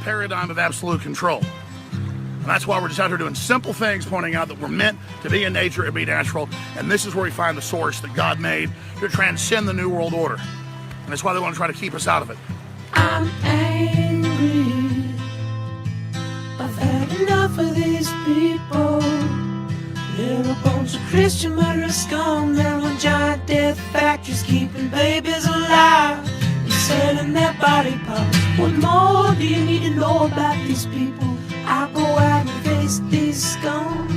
paradigm of absolute control. And that's why we're just out here doing simple things, pointing out that we're meant to be in nature and be natural. And this is where we find the source that God made to transcend the New World Order. And that's why they want to try to keep us out of it. I'm angry. I've had enough of these people. They're a bunch of Christian murderers scum. They're on giant death factories keeping babies alive and selling their body parts. What more do you need to know about these people? I go out and face these scum.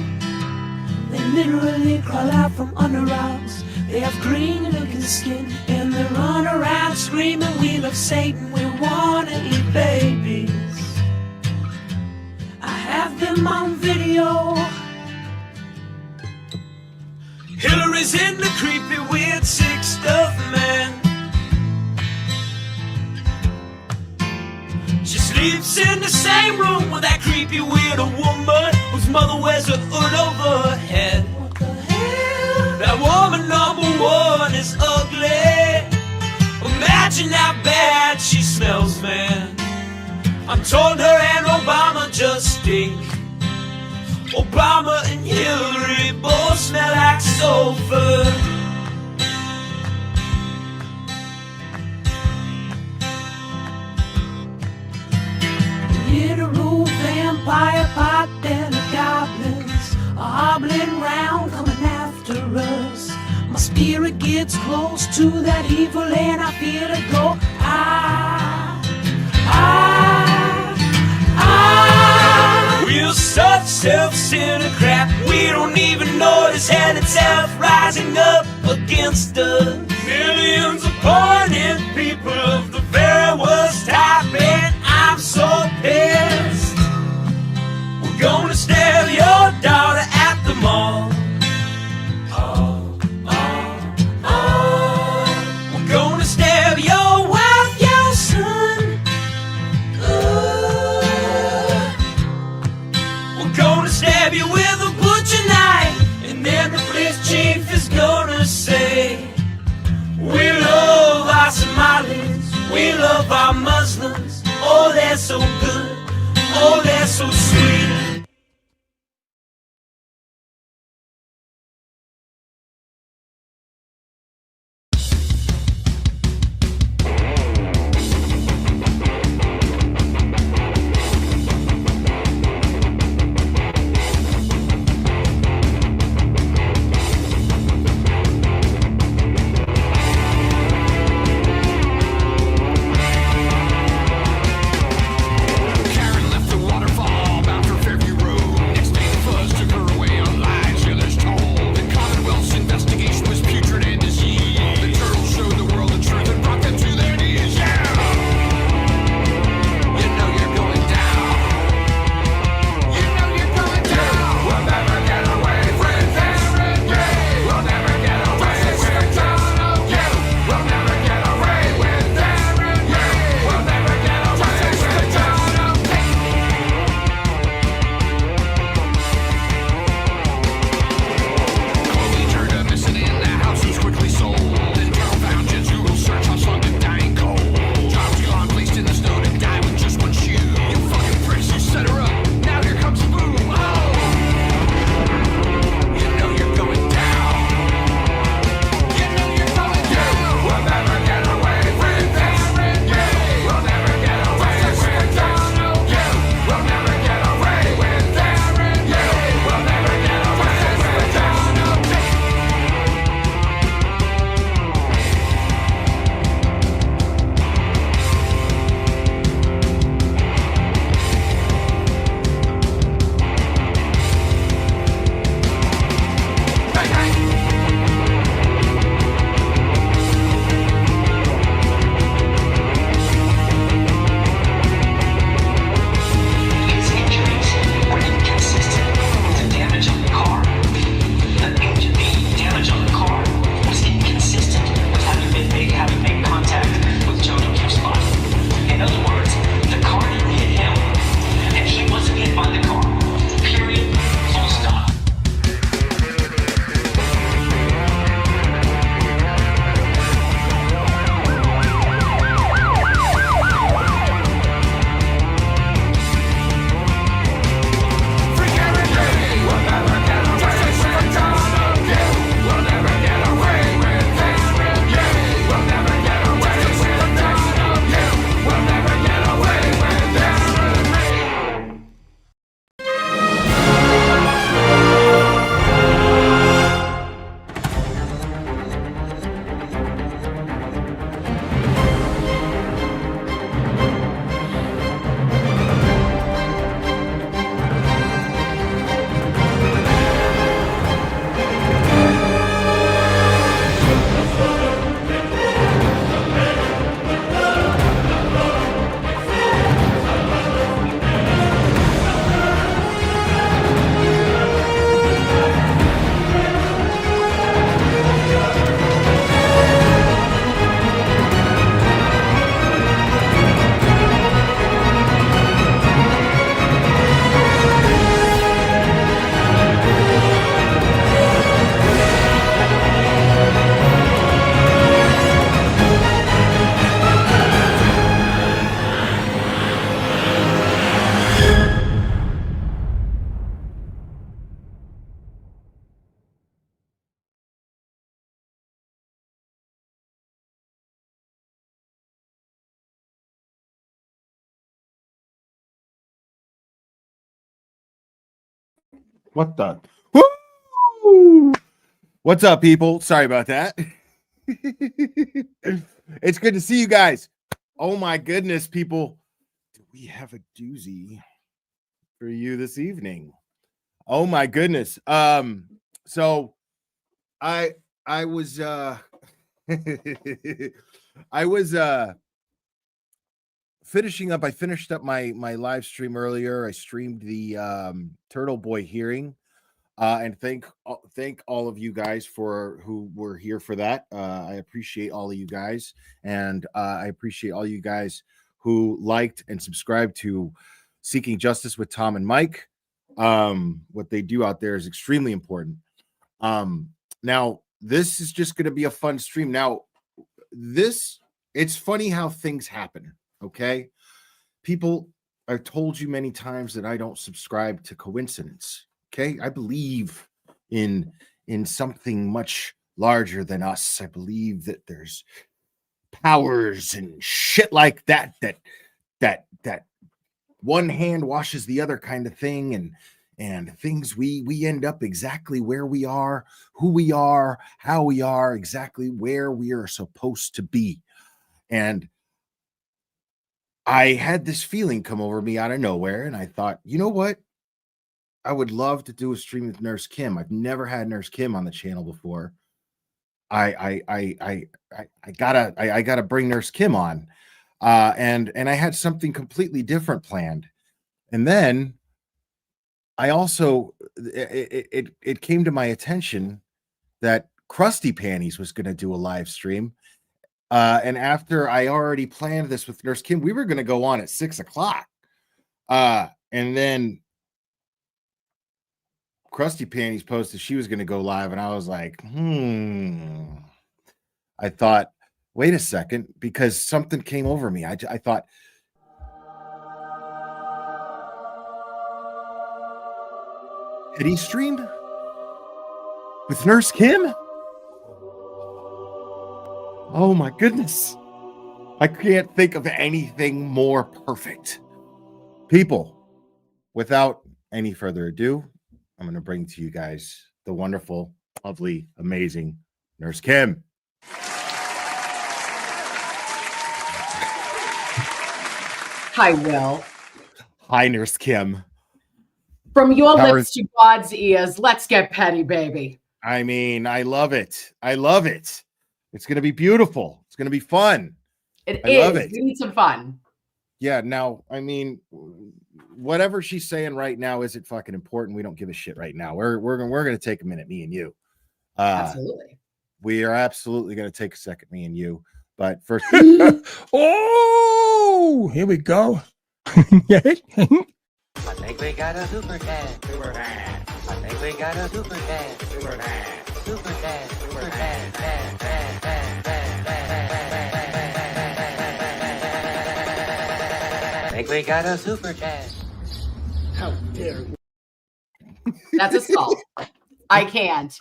They literally crawl out from under rocks. They have green looking skin and they run around screaming, we love Satan, we wanna eat babies. I have them on video. Hillary's in the creepy weird sick stuff, man. She sleeps in the same room with that creepy weird woman whose mother wears a hood over her head. What the hell? That woman number one is ugly. Imagine how bad she smells, man. I'm told her and Obama just stink. Obama and Hillary both smell like sulfur. Literal vampire pot and the goblins are hobbling round coming after us. My spirit gets close to that evil and I feel it go. We're such self-centered crap. We don't even notice hell itself rising up against us. Millions of pointed people of the very worst type, and I'm so pissed. We're gonna stab your daughter at the mall. We're gonna stab your wife, your son. We're gonna stab you with a butcher knife, and then the police chief is gonna say, we love our Somalis, we love our Muslims. Oh, they're so good, oh, they're so sweet. Karen left the waterfall after What the? Woo! What's up, people? Sorry about that. It's good to see you guys. Oh my goodness, people. Do we have a doozy for you this evening? Oh my goodness. So I was I was finishing up. I finished up my live stream earlier. I streamed the Turtle Boy hearing. And thank all of you guys for who were here for that. I appreciate all of you guys, and I appreciate all you guys who liked and subscribed to Seeking Justice with Tom and Mike. What they do out there is extremely important. Now this is just going to be a fun stream. Now it's funny how things happen. Okay, people, I've told you many times that I don't subscribe to coincidence. Okay, I believe in something much larger than us. I believe that there's powers and shit like that one hand washes the other kind of thing, and things we end up exactly where we are, who we are, how we are, exactly where we are supposed to be. And I had this feeling come over me out of nowhere, and I thought, you know what? I would love to do a stream with Nurse Kim. I've never had Nurse Kim on the channel before. I gotta bring Nurse Kim on. And I had something completely different planned. And then I also it came to my attention that Krusty Panties was going to do a live stream. And after I already planned this with Nurse Kim, we were going to go on at 6:00. And then Krusty Panties posted she was going to go live, and I was like, I thought, wait a second, because something came over me. I thought, had he streamed with Nurse Kim? Oh my goodness. I can't think of anything more perfect. People, without any further ado, I'm going to bring to you guys the wonderful, lovely, amazing Nurse Kim. Hi, Will. Hi, Nurse Kim. From your lips to God's ears, let's get petty, baby. I mean, I love it. I love it. It's going to be beautiful. It's going to be fun. I love it. We need some fun. Yeah. Now, I mean, whatever she's saying right now isn't fucking important. We don't give a shit right now. We're going to take a minute, me and you. Absolutely. We are absolutely going to take a second, me and you. But first, oh, here we go. I think we got a super cat. Super cat. I think we got a super cat. Super cat. Super cat. Super cat. I think we got a super cat. How dare you? That's assault. I can't.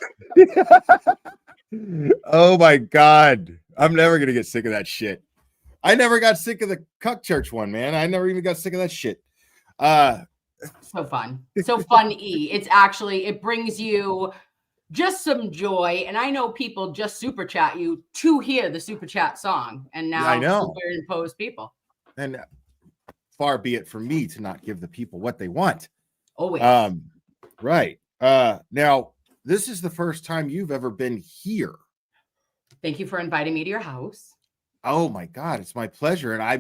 Oh my God. I'm never going to get sick of that shit. I never got sick of the Cuck Church one, man. I never even got sick of that shit. So fun. So fun-y. It's actually, it brings you just some joy. And I know people just super chat you to hear the super chat song. And now I know. Superimposed people. And far be it from me to not give the people what they want. Always. Right. Now, this is the first time you've ever been here. Thank you for inviting me to your house. Oh my God, it's my pleasure. And I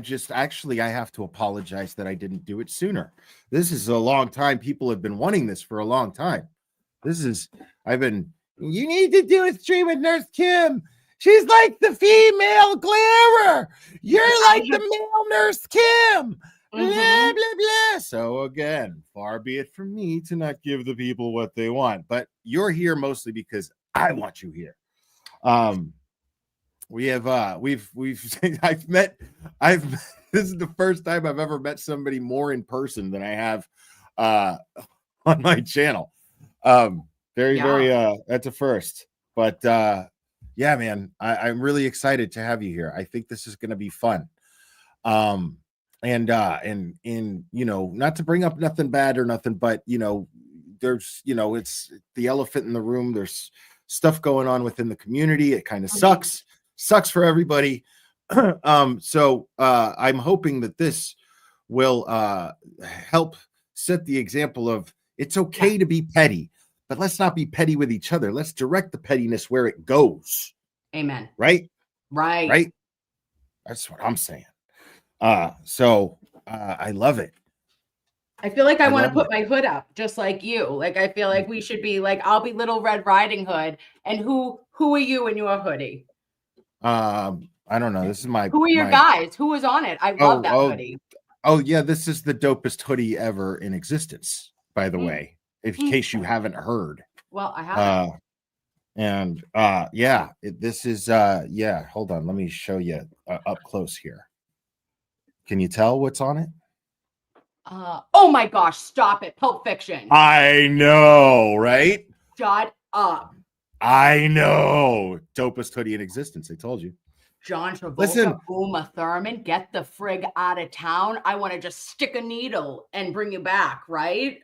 have to apologize that I didn't do it sooner. This is a long time. People have been wanting this for a long time. You need to do a stream with Nurse Kim. She's like the female glamour. You're like the male Nurse Kim. Blah, blah, blah. So again, far be it from me to not give the people what they want, but you're here mostly because I want you here. This is the first time I've ever met somebody more in person than I have on my channel. Very, that's a first, but yeah, man, I'm really excited to have you here. I think this is going to be fun. And you know, not to bring up nothing bad or nothing, but you know, there's, it's the elephant in the room. There's stuff going on within the community. It kind of sucks for everybody. So I'm hoping that this will help set the example of it's okay to be petty, but let's not be petty with each other. Let's direct the pettiness where it goes. Amen. Right. That's what I'm saying. So I love it. I feel like I want to put my hood up just like you. Like, I feel like we should be like, I'll be Little Red Riding Hood. And who are you in your hoodie? I don't know. This is my. Who are your guys? Who was on it? I love that hoodie. Oh yeah, this is the dopest hoodie ever in existence. By the way, in case you haven't heard. Well, I haven't. This is Hold on, let me show you up close here. Can you tell what's on it? Oh my gosh! Stop it! Pulp Fiction. I know, right? Shut up. I know. Dopest hoodie in existence. I told you. John Travolta, Listen. Uma Thurman, get the frig out of town. I want to just stick a needle and bring you back, right?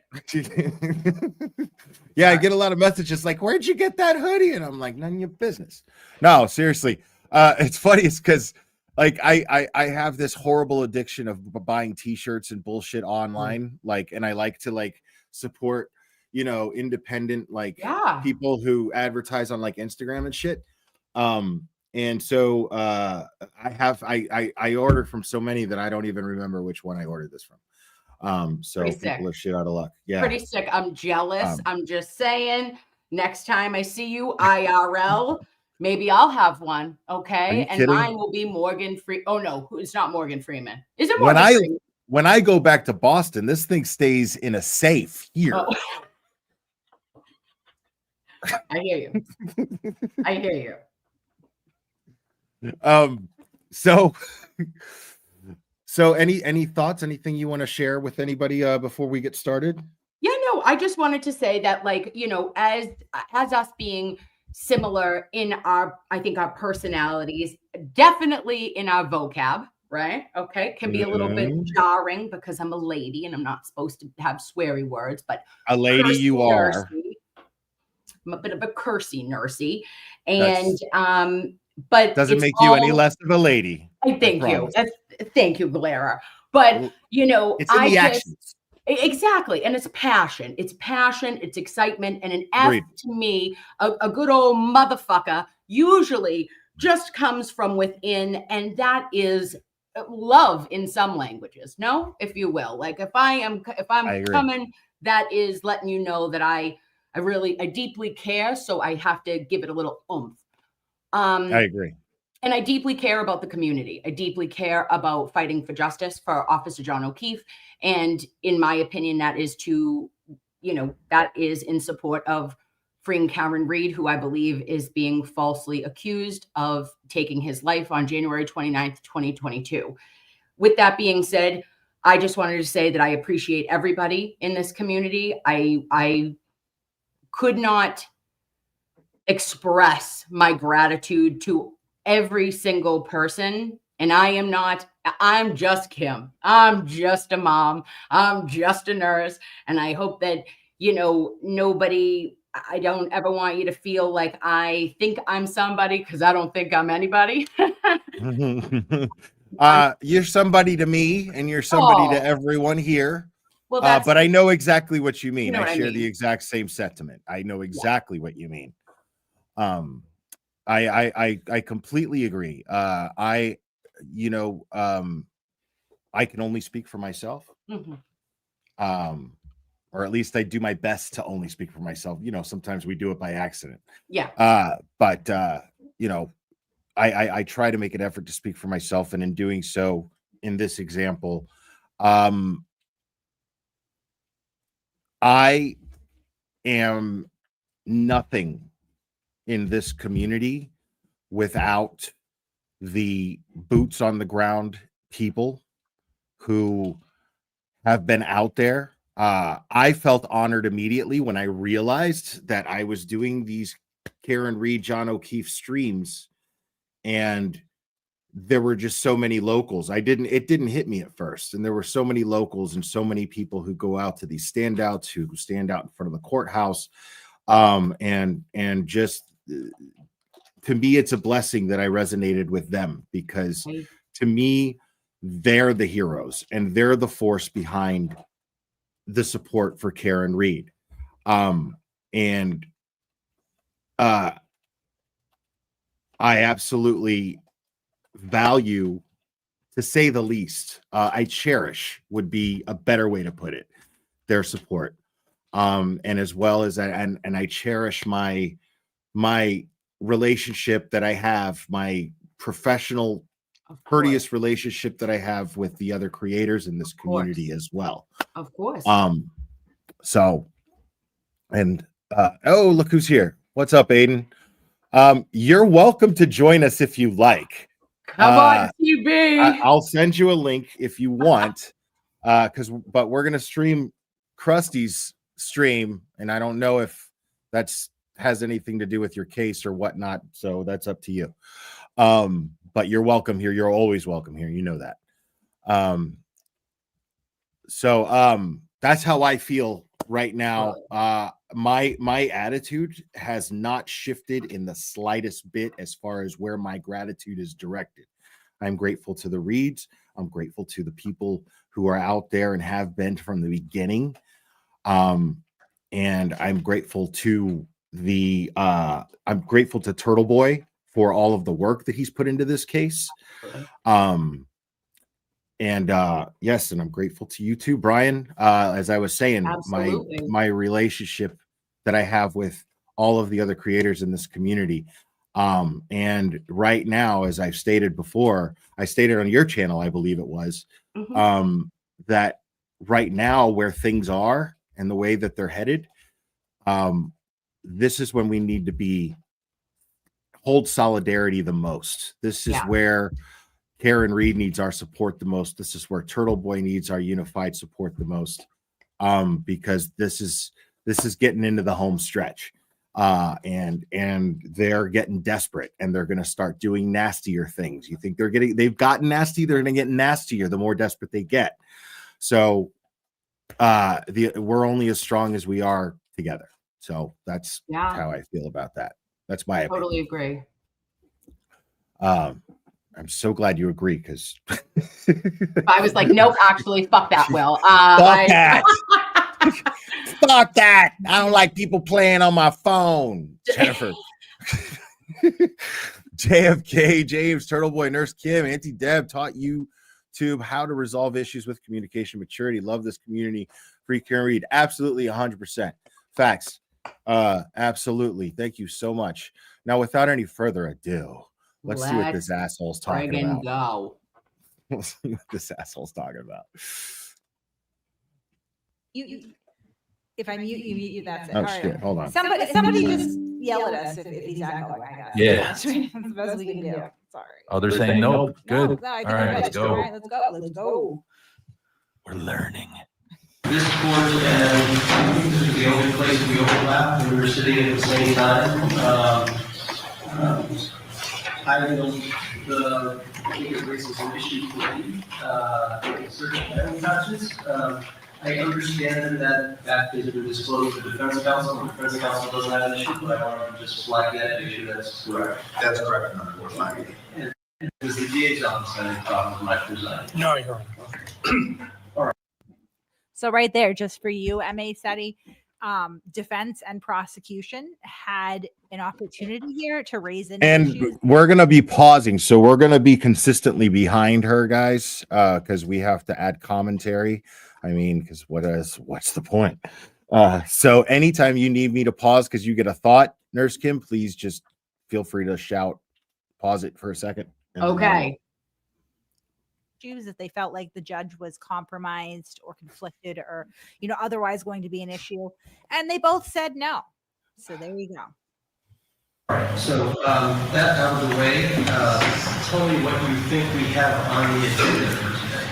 Yeah, I get a lot of messages like, where'd you get that hoodie? And I'm like, none of your business. No, seriously. It's funny. It's because like I have this horrible addiction of buying t-shirts and bullshit online. Like, and I like to like support, independent people who advertise on like Instagram and shit. And so I ordered from so many that I don't even remember which one I ordered this from. So people are shit out of luck. Yeah. Pretty sick. I'm jealous. I'm just saying, next time I see you IRL, maybe I'll have one. Okay. And kidding? Mine will be Morgan Freeman. Oh no, it's not Morgan Freeman. Is it Morgan Freeman? When I go back to Boston, this thing stays in a safe here. Oh. I hear you. I hear you. So any thoughts, anything you want to share with anybody before we get started? Yeah, no, I just wanted to say that, like, as us being similar in our personalities, definitely in our vocab, right? Okay, can be a little bit jarring because I'm a lady and I'm not supposed to have sweary words, but a lady you are. I'm a bit of a cursy nursey, and but doesn't make you any less of a lady. Thank you. Thank you, Galera. But it's in the actions. Exactly. And it's passion. It's passion, it's excitement. And an F to me, a good old motherfucker usually just comes from within. And that is love in some languages. No, if you will. Like if I'm coming, that is letting you know that I deeply care. So I have to give it a little oomph. I agree. And I deeply care about the community. I deeply care about fighting for justice for Officer John O'Keefe. And in my opinion, that is that is in support of freeing Cameron Reed, who I believe is being falsely accused of taking his life on January 29th, 2022. With that being said, I just wanted to say that I appreciate everybody in this community. I could not express my gratitude to every single person. And I'm just Kim. I'm just a mom. I'm just a nurse. And I hope that, I don't ever want you to feel like I think I'm somebody, because I don't think I'm anybody. You're somebody to me and you're somebody to everyone here. Well, but I know exactly what you mean. I share the exact same sentiment. I know exactly what you mean. I completely agree. I can only speak for myself. Or at least I do my best to only speak for myself. Sometimes we do it by accident. Yeah. But I try to make an effort to speak for myself, and in doing so, in this example, I am nothing in this community without the boots on the ground people who have been out there. I felt honored immediately when I realized that I was doing these Karen Reed, John O'Keefe streams, and there were just so many locals. It didn't hit me at first. And there were so many locals and so many people who go out to these standouts, who stand out in front of the courthouse. And just to me, it's a blessing that I resonated with them, because to me, they're the heroes and they're the force behind the support for Karen Reed. I absolutely value, to say the least, I cherish would be a better way to put it, their support. And as well as I cherish my relationship that I have, my professional, courteous relationship that I have with the other creators in this community as well. Of course. So, and oh, look who's here. What's up, Aiden? You're welcome to join us if you like. Come on, TB. I'll send you a link if you want, but we're gonna stream Krusty's stream, and I don't know if that's has anything to do with your case or whatnot, so that's up to you. But you're welcome here. You're always welcome here. You know that. So that's how I feel right now. My attitude has not shifted in the slightest bit as far as where my gratitude is directed. I'm grateful to the Reeds. I'm grateful to the people who are out there and have been from the beginning. And I'm grateful to I'm grateful to Turtle Boy for all of the work that he's put into this case. Yes, and I'm grateful to you too, Brian. As I was saying, my relationship that I have with all of the other creators in this community. And right now, as I've stated before, I stated on your channel, I believe it was, that right now where things are and the way that they're headed, this is when we need to hold solidarity the most. This is where Karen Reed needs our support the most. This is where Turtle Boy needs our unified support the most, because this is getting into the home stretch, and they're getting desperate, and they're going to start doing nastier things. You think they've gotten nasty? They're going to get nastier the more desperate they get. So we're only as strong as we are together. So that's how I feel about that. That's my opinion. Totally agree. I'm so glad you agree, because I was like, nope, actually, fuck that, Will. Fuck that. Fuck that. I don't like people playing on my phone. Jennifer. JFK, James, Turtle Boy, Nurse Kim, Auntie Deb taught YouTube how to resolve issues with communication maturity. Love this community. Free Karen Reed. Absolutely, 100%. Facts. Absolutely. Thank you so much. Now, without any further ado, let's see what this asshole's talking about. Go. Let's see what this asshole's talking about. If I mute you, that's it. Oh, all shit. right. Hold on. Somebody just yell at us if he's echoing. I guess. Yeah. That's the best we can do. Sorry. Oh, they're saying nope. Good. No, I think All right, we're let's good. go. All right, let's go. Let's go. We're learning. This court and this is the only place we overlap. We were sitting at the same time. I think it raises an issue for me. Certain family touches. I understand that has been disclosed to the defense counsel. The defense counsel doesn't have an issue, but I want to just flag that issue. That's correct. That's correct. And does the DA's office have any problem with my presenting? No, you're right. So right there, just for you, M.A. Seti, defense and prosecution had an opportunity here to raise an issue. We're going to be pausing. So we're going to be consistently behind her, guys, because we have to add commentary. I mean, because what's the point? So anytime you need me to pause because you get a thought, Nurse Kim, please just feel free to shout, pause it for a second. Okay. Issues that they felt like the judge was compromised or conflicted or, otherwise going to be an issue. And they both said no. So there you go. So that out of the way, tell me what you think we have on the agenda for today.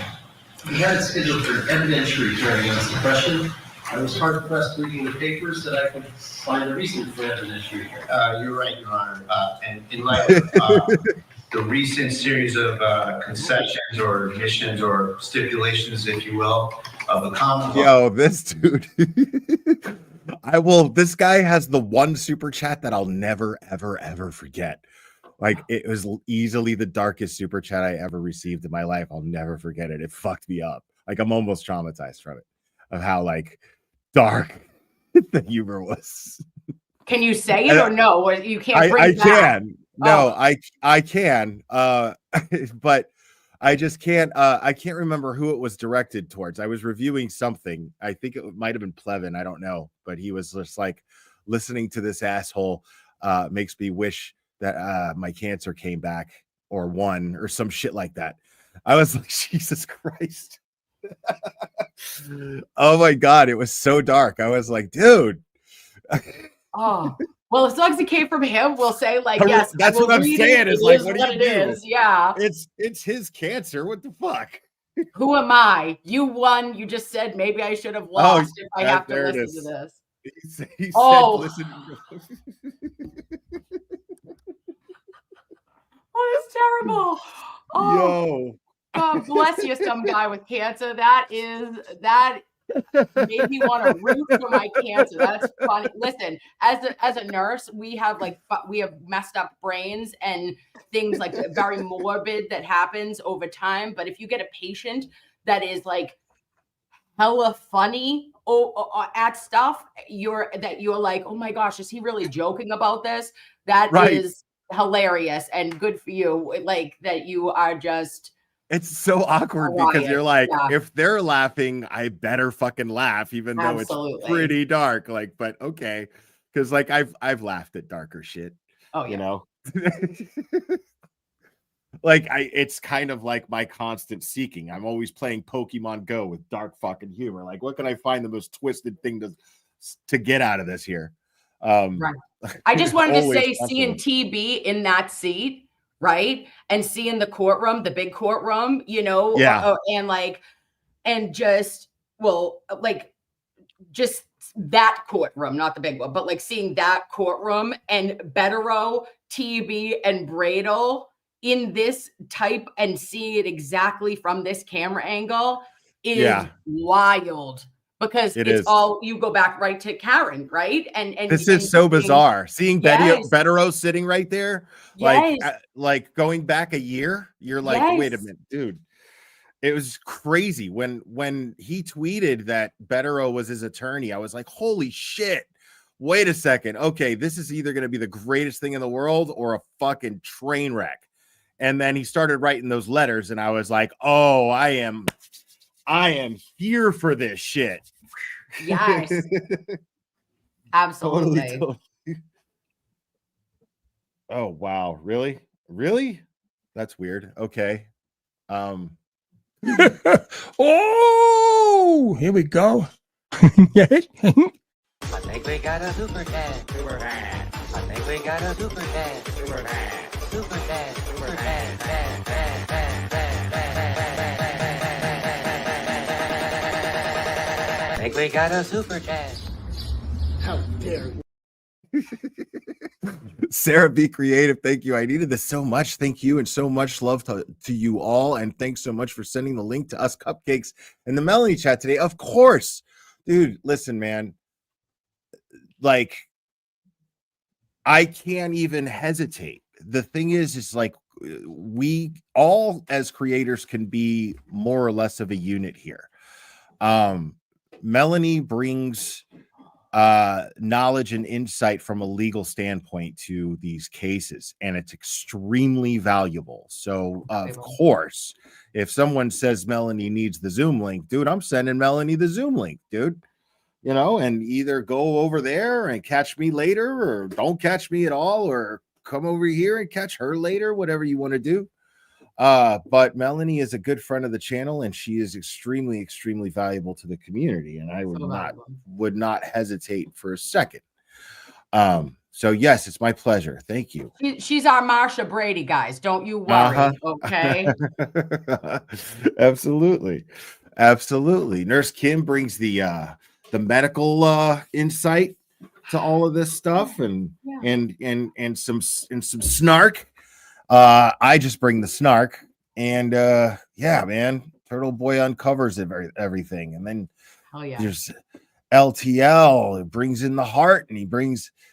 We had it scheduled for an evidentiary hearing on suppression. I was hard pressed reading the papers that I could find a reason for evidentiary hearing. You're right, Your Honor. And in light of the recent series of concessions or admissions or stipulations, if you will, of the Commonwealth. Yo, this dude. This guy has the one super chat that I'll never, ever, ever forget. Like, it was easily the darkest super chat I ever received in my life. I'll never forget it. It fucked me up. Like, I'm almost traumatized from it, of how like dark the humor was. Can you say it or no? Or you can't bring I it back? can. No, Oh. I can. But I just can't. I can't remember who it was directed towards. I was reviewing something. I think it might have been Plevin. I don't know, but he was just like, listening to this asshole makes me wish that my cancer came back or won or some shit like that. I was like, Jesus Christ. Oh my God, it was so dark. I was like, dude. Oh, well, as long as it came from him, we'll say like, yes, that's I will what I'm read saying. It Is like, is what what do it you do? is. Yeah. It's his cancer. What the fuck? Who am I? You won. You just said maybe I should have lost if I have to there it listen is. to this. He Oh. said, listen. Oh, it's terrible. Oh, Yo. God bless you, some guy with cancer. That made me want to root for my cancer. That's funny. Listen, as a nurse, we have messed up brains and things like very morbid that happens over time. But if you get a patient that is like hella funny at stuff, you're like, oh my gosh, is he really joking about this? That Right. is hilarious and good for you. Like that you are just. It's so awkward because you're like, if they're laughing, I better fucking laugh, even though it's pretty dark. Like, but okay, because like I've laughed at darker shit. Oh yeah. You know, like it's kind of like my constant seeking. I'm always playing Pokemon Go with dark fucking humor. Like, what can I find the most twisted thing to get out of this here? Right. I just wanted to say, something. seeing TB in that seat, right, and seeing the courtroom, the big courtroom, you know, and just that courtroom, not the big one, but like seeing that courtroom and Betterow, TB, and Bradle in this type and seeing it exactly from this camera angle is wild. Because it's all, you go back right to Karen, right? And this is so bizarre. Seeing Betterow sitting right there, like going back a year, you're like, wait a minute, dude. It was crazy when he tweeted that Betterow was his attorney. I was like, holy shit. Wait a second. Okay, this is either going to be the greatest thing in the world or a fucking train wreck. And then he started writing those letters, and I was like, oh, I am here for this shit. Yes. Absolutely. Totally. Oh wow, really? Really? That's weird. Okay. Oh, here we go. I think we got a super cat. Super cat. I think we got a super cat. Super cat. Super cat. Super cat. I think we got a super cat. How dare you? Sarah, be creative. Thank you. I needed this so much. Thank you. And so much love to you all. And thanks so much for sending the link to us cupcakes in the Melanie chat today. Of course, dude, listen, man, like I can't even hesitate. The thing is like we all as creators can be more or less of a unit here. Melanie brings knowledge and insight from a legal standpoint to these cases, and it's extremely valuable. So of course, if someone says Melanie needs the Zoom link, dude, I'm sending Melanie the Zoom link, dude. You know, and either go over there and catch me later, or don't catch me at all, or come over here and catch her later, whatever you want to do. But Melanie is a good friend of the channel, and she is extremely, extremely valuable to the community. And I would not hesitate for a second. So yes, it's my pleasure. Thank you. She's our Marsha Brady, guys. Don't you worry. Okay. Absolutely. Absolutely. Nurse Kim brings the medical insight to all of this stuff and some snark. I just bring the snark, and yeah, man, Turtle Boy uncovers everything, and then Oh yeah. there's LTL. It brings in the heart, and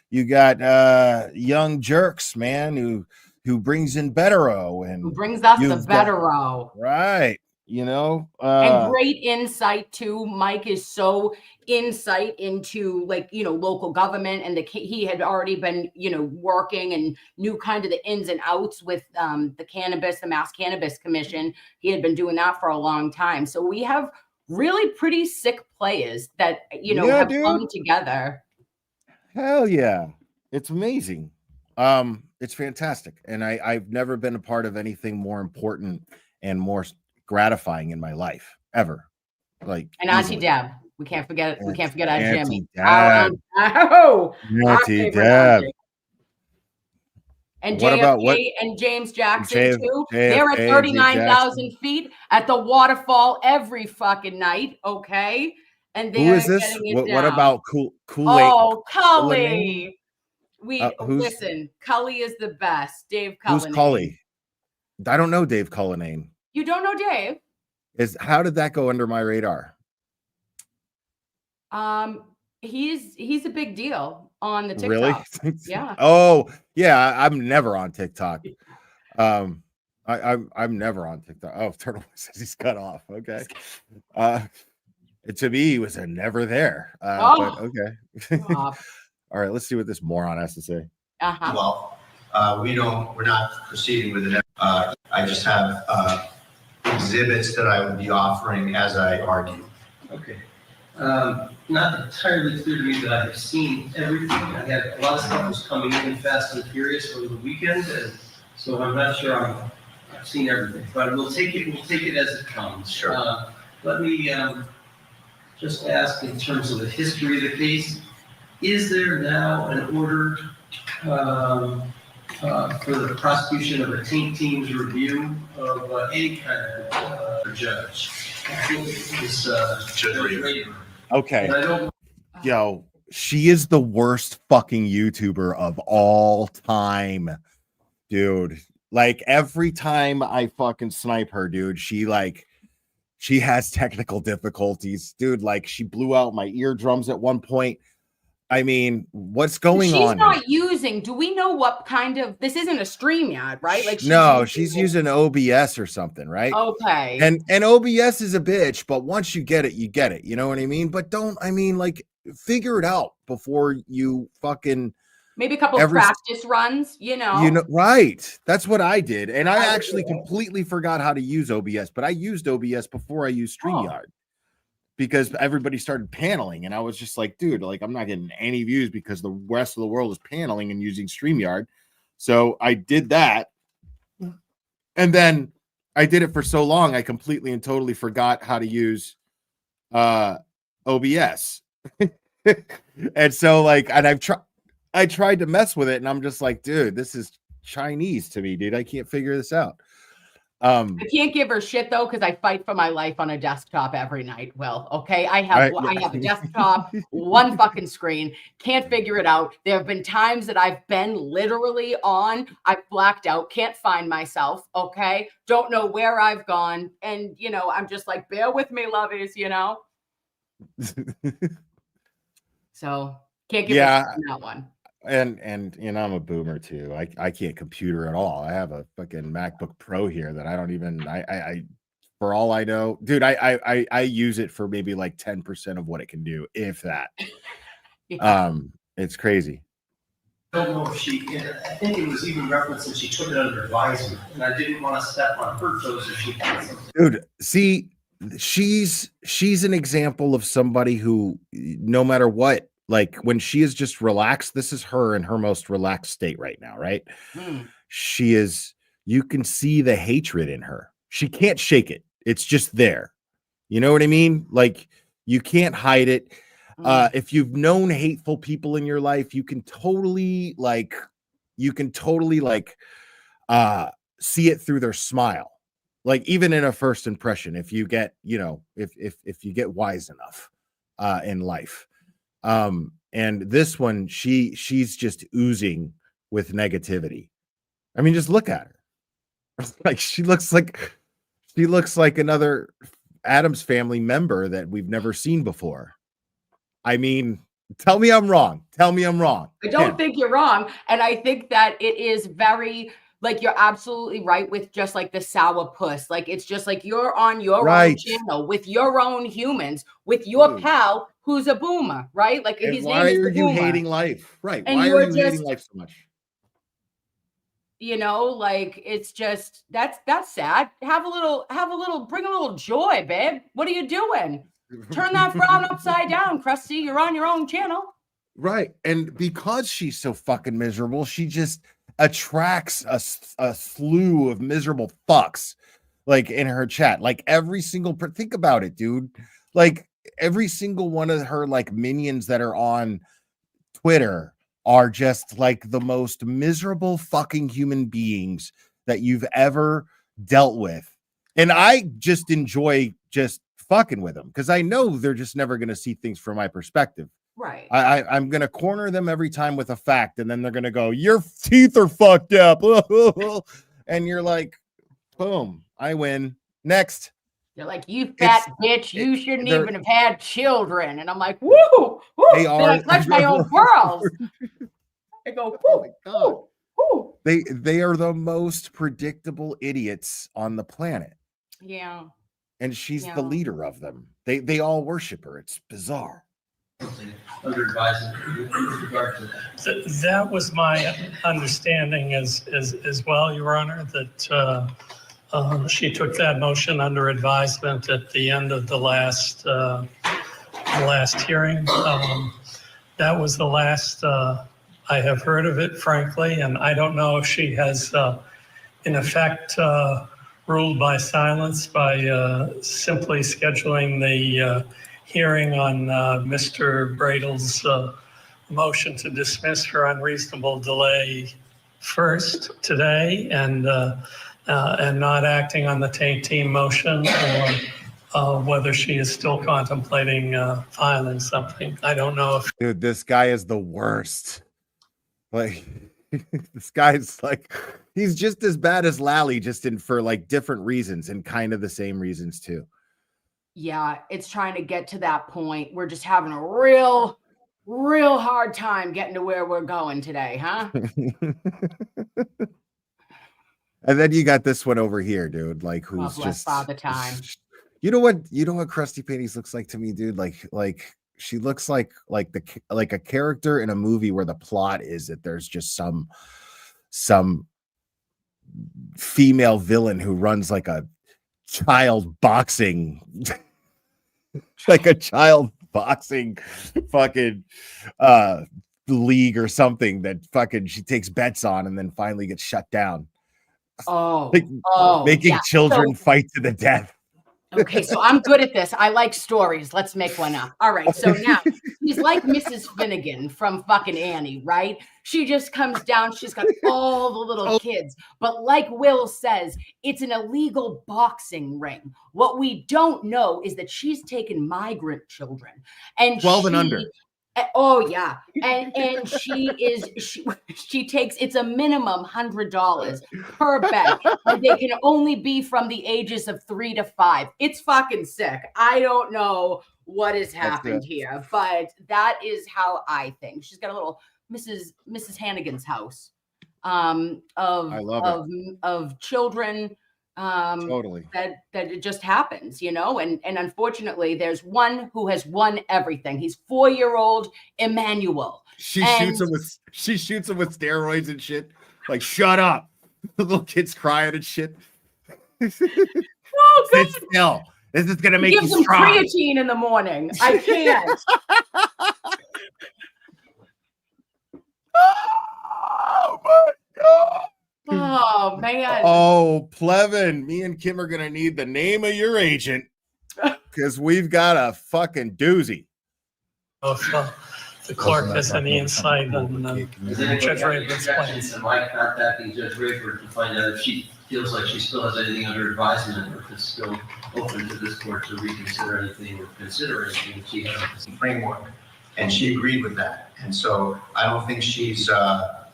you got young jerks, man, who brings in Betero, and Who brings us the you've got- Betero. right? You know, And great insight too. Mike is so insight into local government, and he had already been working and knew kind of the ins and outs with the Mass Cannabis Commission. He had been doing that for a long time. So we have really pretty sick players that have come together. Hell yeah, it's amazing. It's fantastic, and I've never been a part of anything more important and more gratifying in my life ever. Like, And Auntie easily. Deb, we can't forget our Auntie Jimmy. Deb. Our Auntie favorite Deb. auntie. And What JFK about what? and James Jackson too. JFK, They're at James 39,000 feet at the waterfall every fucking night. Okay, and Who they're is this? getting it What down. about Kool-Aid? Oh, Cullinane? Cully. Listen. Cully is the best. Dave Who's Cullinane. Cully? I don't know Dave Cullinane. You don't know Dave? How did that go under my radar? He's a big deal on the TikTok. Really? Yeah. Oh, yeah. I'm never on TikTok. I'm never on TikTok. Oh, Turtle says he's cut off. Okay. To me, he was never there. But okay. All right. Let's see what this moron has to say. Well, we're not proceeding with it. I just have exhibits that I would be offering as I argue. Okay. Not entirely clear to me that I have seen everything. I had a lot of stuff was coming in fast and furious over the weekend, and so I'm not sure I've seen everything. But we'll take it as it comes. Sure. Let me just ask in terms of the history of the case, is there now an order for the prosecution of a taint team's review of any kind of judge? Judge Rader. Okay. And I don't. Yo, she is the worst fucking YouTuber of all time, dude. Like, every time I fucking snipe her, dude, she has technical difficulties, dude. Like, she blew out my eardrums at one point. I mean, what's going on? She's not using. Do we know what kind of? This isn't a StreamYard, right? Like, she's using OBS or something, right? Okay. And OBS is a bitch, but once you get it, you get it. You know what I mean? But figure it out before you fucking maybe a couple of practice runs. You know, right? That's what I did, and I actually completely forgot how to use OBS. But I used OBS before I used StreamYard. Because everybody started paneling, and I was just like, dude, like, I'm not getting any views because the rest of the world is paneling and using StreamYard. So I did that. And then I did it for so long, I completely and totally forgot how to use OBS. And so, I tried to mess with it, and I'm just like, dude, this is Chinese to me, dude. I can't figure this out. I can't give her shit though, because I fight for my life on a desktop every night. Well, okay, I have a desktop, one fucking screen, can't figure it out. There have been times that I've been literally on, I've blacked out, can't find myself, okay, don't know where I've gone, and I'm just like, bear with me, lovies, So can't give her that one. And I'm a boomer too. I can't computer at all. I have a fucking MacBook Pro here that I don't even I for all I know, dude, I use it for maybe like 10% of what it can do, if that. It's crazy. I don't know if I think it was even referenced that she took it under advisement, and I didn't want to step on her toes if she did something. Dude, see, she's an example of somebody who, no matter what, like, when she is just relaxed, this is her in her most relaxed state right now, right? She is, you can see the hatred in her. She can't shake it. It's just there. You know what I mean? Like, you can't hide it. If you've known hateful people in your life, you can totally see it through their smile. Like, even in a first impression, if you get, if you get wise enough in life. And this one, she's just oozing with negativity. I mean, just look at her. Like she looks like another Addams Family member that we've never seen before. I mean, tell me I'm wrong. Tell me I'm wrong. I don't think you're wrong. And I think that it is very, like, you're absolutely right with just like the sour puss. Like, it's just like you're on your own channel with your own humans, with your pal who's a boomer, right? Like, And his why name is are the you boomer. hating life? Right. And Why you're are you hating life so much? You know, like, it's just that's sad. Have a little, bring a little joy, babe. What are you doing? Turn that frown upside down, Krusty. You're on your own channel. Right. And because she's so fucking miserable, she just attracts a slew of miserable fucks like in her chat. Like every single think about it, dude. Like every single one of her like minions that are on Twitter are just like the most miserable fucking human beings that you've ever dealt with. And I just enjoy just fucking with them because I know they're just never going to see things from my perspective. Right. I'm going to corner them every time with a fact, and then they're going to go, your teeth are fucked up. And you're like, boom, I win. Next. They're like, you fat bitch, you shouldn't even have had children. And I'm like, woo, woo. They are. I clutch my own pearls. I go, woo, woo, woo. They are the most predictable idiots on the planet. Yeah. And she's the leader of them. They all worship her. It's bizarre. Under advisement with regard to that. That was my understanding as well, Your Honor, that she took that motion under advisement at the end of the last hearing. That was the last I have heard of it, frankly, and I don't know if she has, in effect, ruled by silence by simply scheduling the hearing on Mr. Bradle's motion to dismiss for unreasonable delay first today, and not acting on the team motion, or whether she is still contemplating filing something. I don't know if. Dude, this guy is the worst. Like, this guy's like, he's just as bad as Lally, just for like different reasons and kind of the same reasons too. Yeah, it's trying to get to that point. We're just having a real hard time getting to where we're going today, huh? And then you got this one over here, dude, like who's just Father Time. You know what Krusty Panties looks like to me, dude? Like she looks like a character in a movie where the plot is that there's just some female villain who runs like a child boxing fucking league or something that fucking she takes bets on and then finally gets shut down. Making children fight to the death. Okay, so I'm good at this. I like stories. Let's make one up. All right, so now she's like Mrs. Finnegan from fucking Annie, right? She just comes down. She's got all the little kids. But like Will says, it's an illegal boxing ring. What we don't know is that she's taken migrant children. And 12 and under. Oh yeah, and she takes, it's a minimum $100 per bet, and they can only be from the ages of 3 to 5. It's fucking sick. I don't know what has happened here, but that is how I think. She's got a little Mrs. Hannigan's house of children. Totally. That it just happens, you know, and unfortunately there's one who has won everything. He's 4-year-old Emmanuel. She shoots him with steroids and shit. Like, shut up. The little kid's crying and shit. Oh, sit still. This is gonna make you gives him strong. Creatine in the morning. I can't. Oh my god. Oh man. Oh, Plevin, me and Kim are gonna need the name of your agent because we've got a fucking doozy. The clerk has any insight on Judge Raper's plans. Am I contacting Judge Raper to find out if she feels like she still has anything under advisement, or if it's still open to this court to reconsider anything or consider anything she has framework, and she agreed with that. And so I don't think she's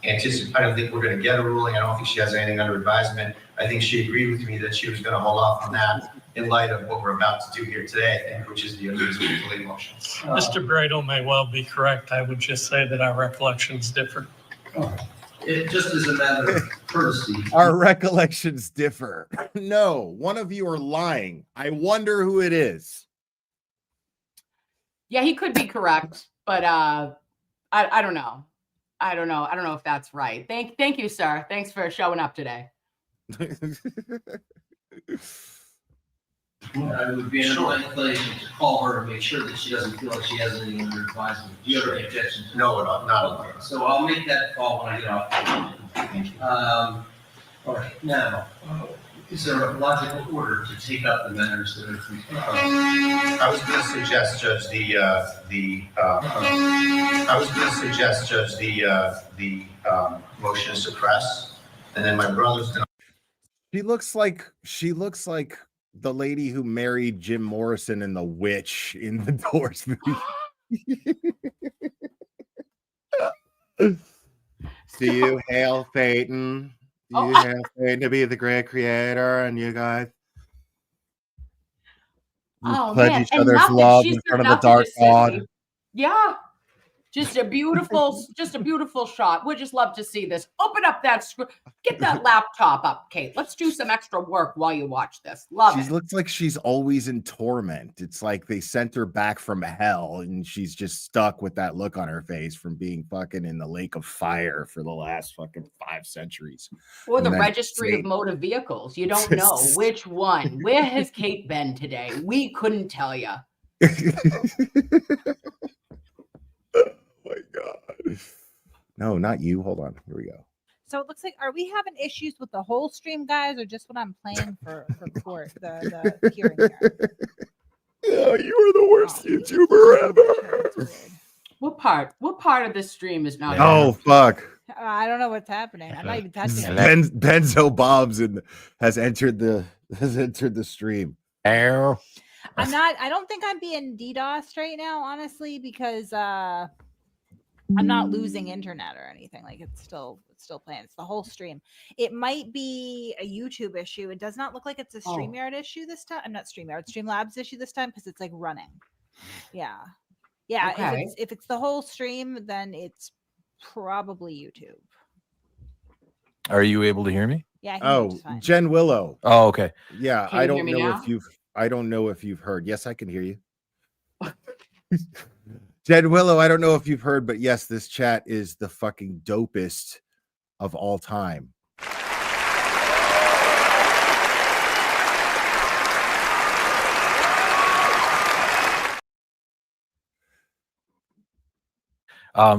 I don't think we're going to get a ruling. I don't think she has anything under advisement. I think she agreed with me that she was going to hold off on that in light of what we're about to do here today, I think, which is the delay motion. Mr. Bradle may well be correct. I would just say that our recollections differ. It just is a matter of courtesy. Our recollections differ. No, one of you are lying. I wonder who it is. Yeah, he could be correct, but I don't know. I don't know if that's right. Thank you, sir. Thanks for showing up today. I would be in a inclination to call her and make sure that she doesn't feel like she has anything under advisement. Do you have any objections? No, not at all. So I'll make that call when I get off. Thank you. All right, now, is there a logical order to take up the matters that are I was going to suggest, Judge, the motion to suppress, and then my brother's going to. She looks like the lady who married Jim Morrison in The Witch in the Doors movie. Do you hail Satan? Do you hail Satan to be the great creator? And you guys pledge each other's love in front of the dark God. Yeah. Just a beautiful shot. We'd just love to see this. Open up that screen. Get that laptop up, Kate. Let's do some extra work while you watch this. Love it. She looks like she's always in torment. It's like they sent her back from hell and she's just stuck with that look on her face from being fucking in the lake of fire for the last fucking 5 centuries. Or the registry of motor vehicles. You don't know which one. Where has Kate been today? We couldn't tell you. My God. No, not you. Hold on. Here we go. So it looks like, are we having issues with the whole stream, guys, or just what I'm playing for court, the hearing here? Oh, you are the worst YouTuber ever. What part of this stream is not? Oh, fuck. I don't know what's happening. I'm not even touching it. Benzo Bobs has entered the stream. I don't think I'm being DDoSed right now, honestly, because I'm not losing internet or anything. Like it's still playing. It's the whole stream. It might be a YouTube issue. It does not look like it's a StreamYard issue this time. I'm not StreamYard, Streamlabs issue this time because it's like running. Yeah. Okay. If it's the whole stream, then it's probably YouTube. Are you able to hear me? Yeah. Oh, Jen Willow. Oh, okay. Yeah, I don't know if you've heard. Yes, I can hear you. Jen Willow, I don't know if you've heard, but yes, this chat is the fucking dopest of all time.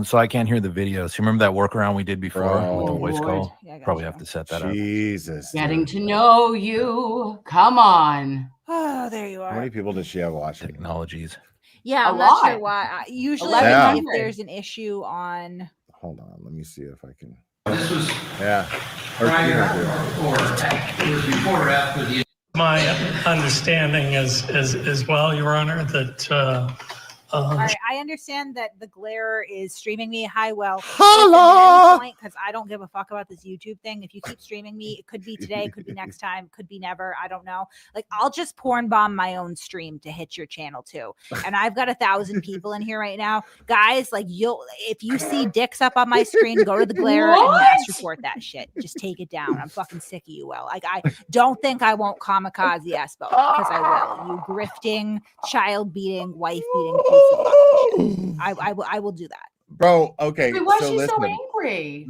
So I can't hear the videos. You remember that workaround we did before with the voice call? Yeah, probably have to set that up. Jesus. Getting to know you. Come on. Oh, there you are. How many people does she have watching? Technologies. Yeah, I'm not sure why. Usually, if there's an issue on. Hold on, let me see if I can. This was prior or it was before or after the. My understanding is well, Your Honor, that. All right, I understand that the glare is streaming me. Hi, well, because I don't give a fuck about this YouTube thing. If you keep streaming me, it could be today, could be next time, could be never. I don't know. Like, I'll just porn bomb my own stream to hit your channel too. And I've got 1,000 people in here right now, guys. Like, if you see dicks up on my screen, go to the glare and mass report that shit. Just take it down. I'm fucking sick of you. Well, like, I don't think I won't kamikaze Espo because I will. You grifting, child beating, wife beating. I will do that, bro. Okay, wait, why is so she listen, so angry?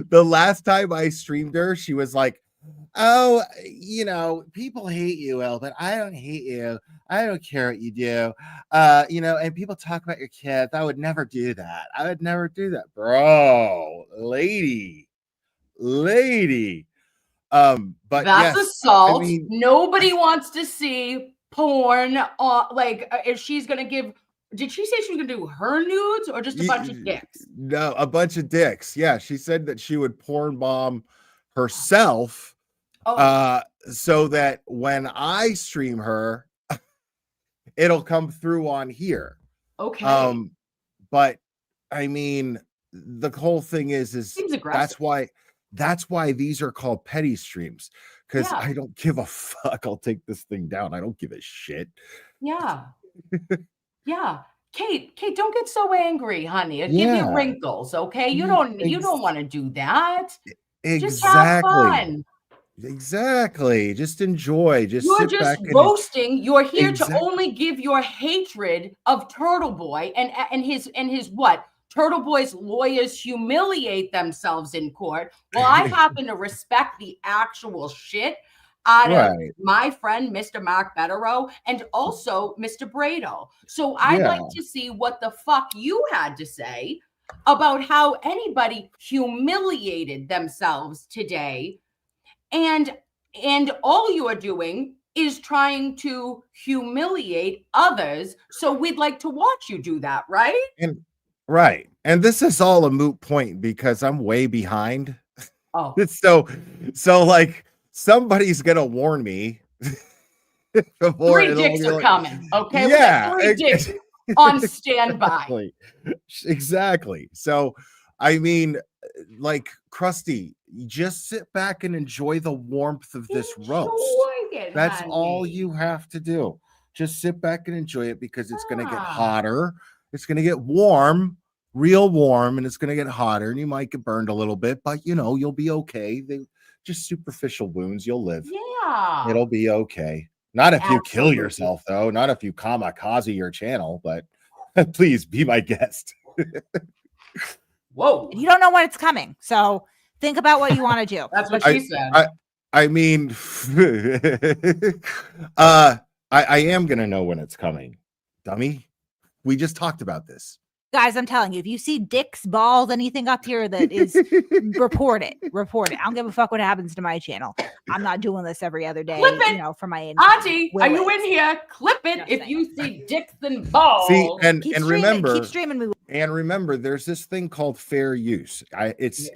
The last time I streamed her, she was like, "Oh, people hate you, El, but I don't hate you. I don't care what you do. And people talk about your kids. I would never do that. I would never do that, bro, lady. But that's yes, assault. I mean, nobody wants to see porn. If she's gonna give, did she say she was gonna do her nudes or just a bunch of dicks? No, a bunch of dicks. Yeah, she said that she would porn bomb herself, so that when I stream her, it'll come through on here. Okay. But I mean, the whole thing is Seems aggressive. that's why these are called petty streams, because Yeah. I don't give a fuck. I'll take this thing down. I don't give a shit. Yeah. Yeah. Kate, don't get so angry, honey. Give you Yeah. wrinkles, okay? You don't want to do that. Just have Exactly. fun. Exactly. Just enjoy. Just You're sit just back and roasting. You're here to Exact- only give your hatred of Turtle Boy and his what? Turtle Boy's lawyers humiliate themselves in court. Well, I happen to respect the actual shit out of Right. my friend, Mr. Mark Betterow, and also Mr. Brado. So I'd like to see what the fuck you had to say about how anybody humiliated themselves today. And all you are doing is trying to humiliate others. So we'd like to watch you do that, right? And this is all a moot point because I'm way behind. Oh, so like somebody's gonna warn me before 3 dicks are coming. Okay, Yeah, we got 3 dicks on standby. Exactly. So I mean, like Krusty, you just sit back and enjoy the warmth of this roast. That's all you have to do. Just sit back and enjoy it because it's going to get hotter. It's going to get warm, real warm, and it's going to get hotter. And you might get burned a little bit, but you'll be okay. They just superficial wounds. You'll live. Yeah. It'll be okay. Not if you kill yourself, though. Not if you kamikaze your channel, but please be my guest. Whoa. You don't know when it's coming. So think about what you want to do. That's what she said. I mean, I am going to know when it's coming. Dummy. We just talked about this. Guys, I'm telling you, if you see dicks, balls, anything up here that is, report it. Report it. I don't give a fuck what happens to my channel. I'm not doing this every other day, Clip it. for my income. Auntie, are you in here? Clip it if you see dicks and balls. See, and keep remember, keep streaming me. And remember, there's this thing called fair use. It's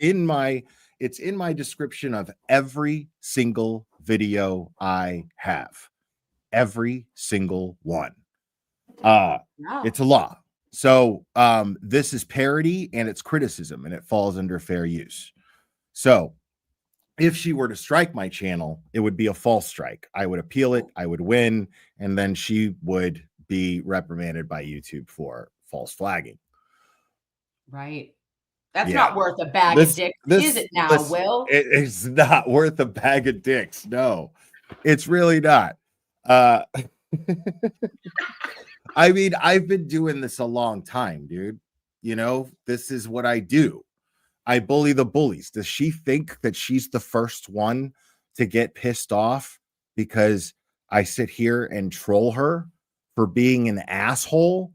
in my description of every single video I have. Every single one. It's a law. So this is parody and it's criticism and it falls under fair use. So if she were to strike my channel, it would be a false strike. I would appeal it, I would win, and then she would be reprimanded by YouTube for false flagging. Right. That's not worth a bag of dicks, is it now, Will? It's not worth a bag of dicks. No, it's really not. I mean, I've been doing this a long time, dude. This is what I do. I bully the bullies. Does she think that she's the first one to get pissed off because I sit here and troll her for being an asshole?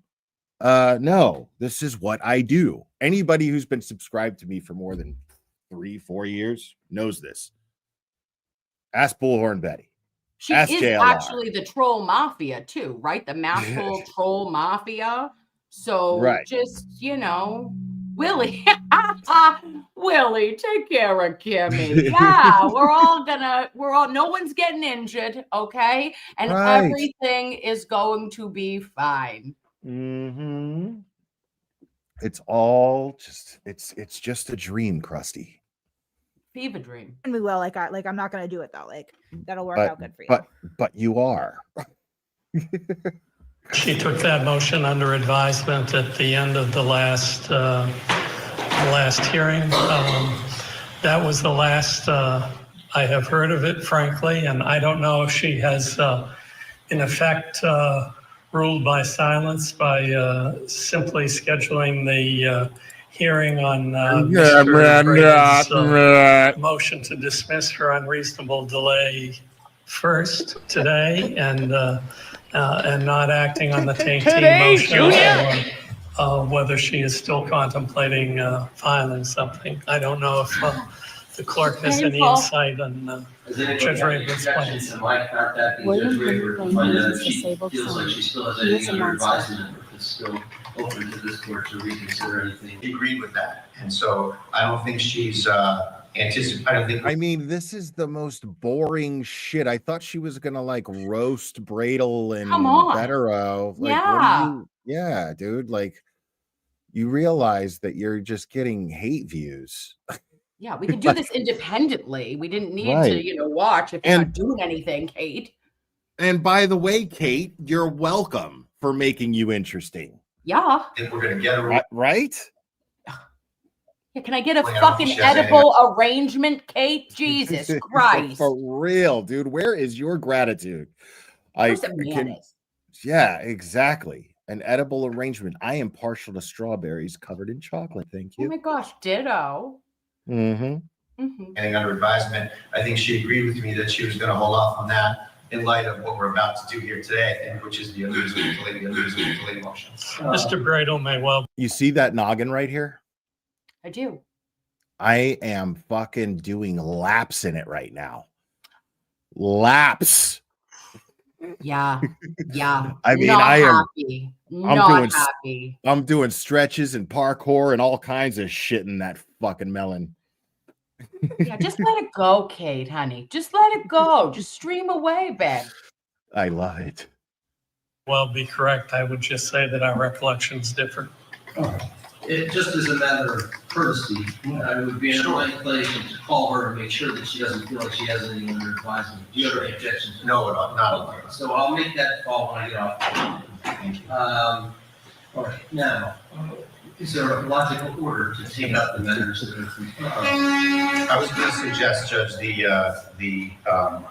No, this is what I do. Anybody who's been subscribed to me for more than 3-4 years knows this. Ask Bullhorn Betty. She Ask is JLR. actually the troll mafia too, right? The masterful troll mafia. So just, Willie, Willie, take care of Kimmy. Yeah, no one's getting injured, okay? And everything is going to be fine. Mm-hmm. It's all it's just a dream, Krusty. Fever dream. We will, I'm not gonna do it though. That'll work out good for you. But you are. She took that motion under advisement at the end of the last hearing. That was the last I have heard of it, frankly, and I don't know if she has, in effect, ruled by silence by simply scheduling the hearing on Mr. Brady's motion to dismiss for unreasonable delay first today, and not acting on the tainting motion, or whether she is still contemplating filing something. I don't know if the clerk has any insight on Judge Raven's plans. Judge Raven to find out if she feels like she still has anything under advisement, if it's still open to this court to reconsider anything. He agreed with that. And so I don't think she's I mean, this is the most boring shit. I thought she was gonna roast Bradle and Betterow. Yeah, dude. you realize that you're just getting hate views. Yeah, we can do this independently. We didn't need Right. to, watch if you're not doing anything, Kate. And by the way, Kate, you're welcome for making you interesting. Yeah. I think we're going to get a Right? Yeah, can I get a Well, yeah, fucking she has edible arrangement, Kate? Jesus Christ. For real, dude. Where is your gratitude? Where's the mayonnaise? Yeah, exactly. An edible arrangement. I am partial to strawberries covered in chocolate. Thank Oh you. my gosh, ditto. getting under advisement. I think she agreed with me that she was going to hold off on that in light of what we're about to do here today, and which is the amusement motion. Mr. Bradle may well. You see that noggin right here? I do. I am fucking doing laps in it right now. Laps. Yeah. Yeah. I mean, Not I am happy. Not happy. I'm doing stretches and parkour and all kinds of shit in that fucking melon. Yeah, just let it go, Kate, honey. Just let it go. Just stream away, babe. I love it. Well, be correct. I would just say that our recollection's different. It just as a matter of courtesy, I would be in the right place to call her and make sure that she doesn't feel like she has anything under advisement. Do you have any objections? No, not at all. So I'll make that call when I get off. Thank you. All right, now, is there a logical order to take up the matters that are? I was going to suggest, Judge, the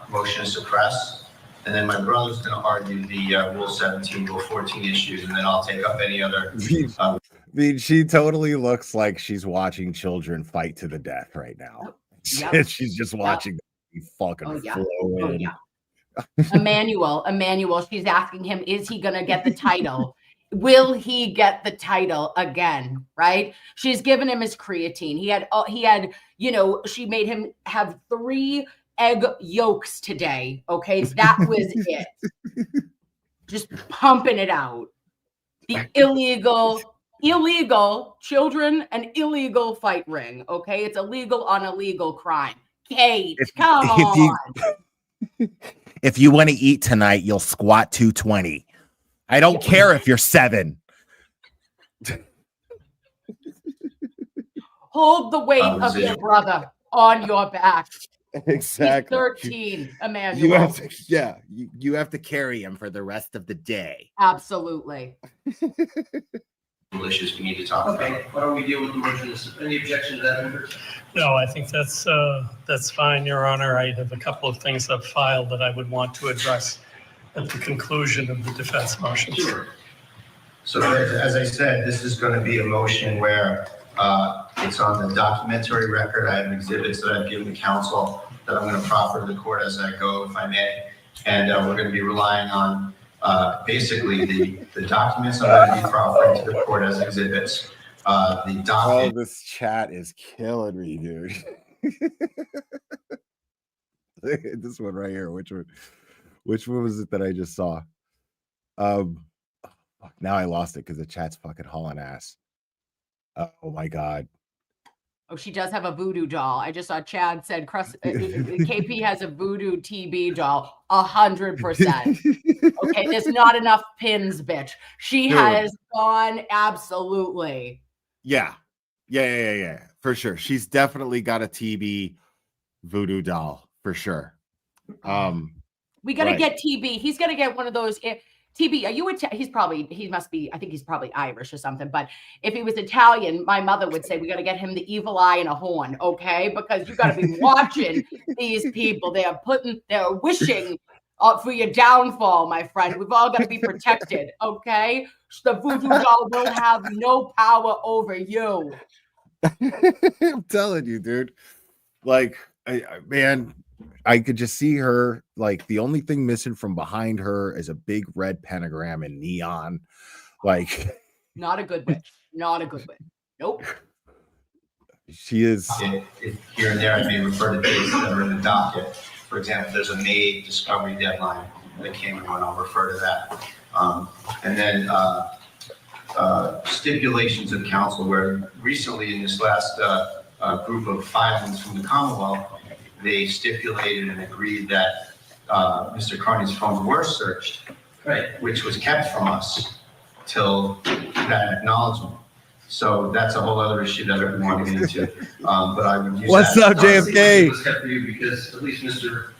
motion to suppress, and then my brother's going to argue the Rule 17, Rule 14 issues, and then I'll take up any other. I mean, she totally looks like she's watching children fight to the death right now. Yep. She's just watching them fucking flow Oh, in. yeah. Emmanuel, she's asking him, is he going to get the title? Will he get the title again? Right? She's given him his creatine. He had, she made him have 3 egg yolks today. Okay. That was it. Just pumping it out. The illegal children, an illegal fight ring. Okay. It's illegal on a legal crime. Kate, come on. If you want to eat tonight, you'll squat 220. I don't care if you're 7. Hold the weight of your brother on your back. Exactly. He's 13, Emmanuel. You have to carry him for the rest of the day. Absolutely. Issues we need to talk about. Okay, why don't we deal with the motion? Any objection to that, members? No, I think that's fine, Your Honor. I have a couple of things I've filed that I would want to address at the conclusion of the defense motion. Sure. So as I said, this is going to be a motion where it's on the documentary record. I have exhibits that I've given to counsel that I'm going to proffer to the court as I go, if I may. And we're going to be relying on basically the documents I'm going to be proffering to the court as exhibits. This chat is killing me, dude. This one right here. Which one was it that I just saw? Now I lost it because the chat's fucking hauling ass. Oh my god. Oh, she does have a voodoo doll. I just saw Chad said KP has a voodoo TB doll. 100%. Okay, there's not enough pins, bitch. She has gone absolutely. Yeah. For sure. She's definitely got a TB voodoo doll for sure. We got to get TB. He's going to get one of those. TB, are you he must be, I think he's probably Irish or something. But if he was Italian, my mother would say, we got to get him the evil eye and a horn. Okay. Because you got to be watching these people. They're wishing for your downfall, my friend. We've all got to be protected. Okay. The voodoo doll will have no power over you. I'm telling you, dude. Like, man, I could just see her. Like, the only thing missing from behind her is a big red pentagram in neon. Like, not a good witch. Not a good witch. Nope. She is. If here and there, I may refer to dates that are in the docket. For example, there's a May discovery deadline that came and went. I'll refer to that. And then stipulations of counsel, where recently in this last group of filings from the Commonwealth, they stipulated and agreed that Mr. Carney's phones were searched, right, which was kept from us till that acknowledgement. So that's a whole other issue that I want to get into. But I would use What's that. up, JFK? It was kept for you because at least Mr.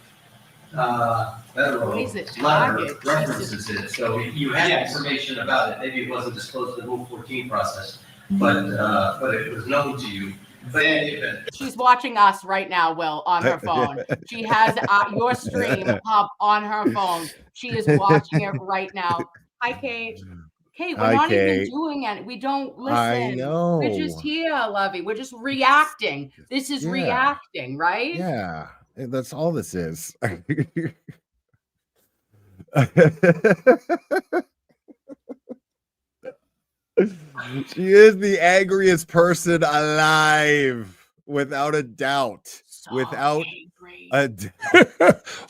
Federal Who is it? letter Target. references it, so you had Yes. information about it. Maybe it wasn't disclosed in the Rule 14 process, but it was known to you. But in any event, She's watching us right now, Will, on her phone. She has your stream up on her phone. She is watching it right now. Hi, Kate. Kate, we're Hi, not even Kate. doing it. We don't listen. I know. We're just here, Lovey. We're just reacting. This is Yeah. reacting, right? Yeah, that's all this is. She is the angriest person alive, without a doubt. So Without angry. a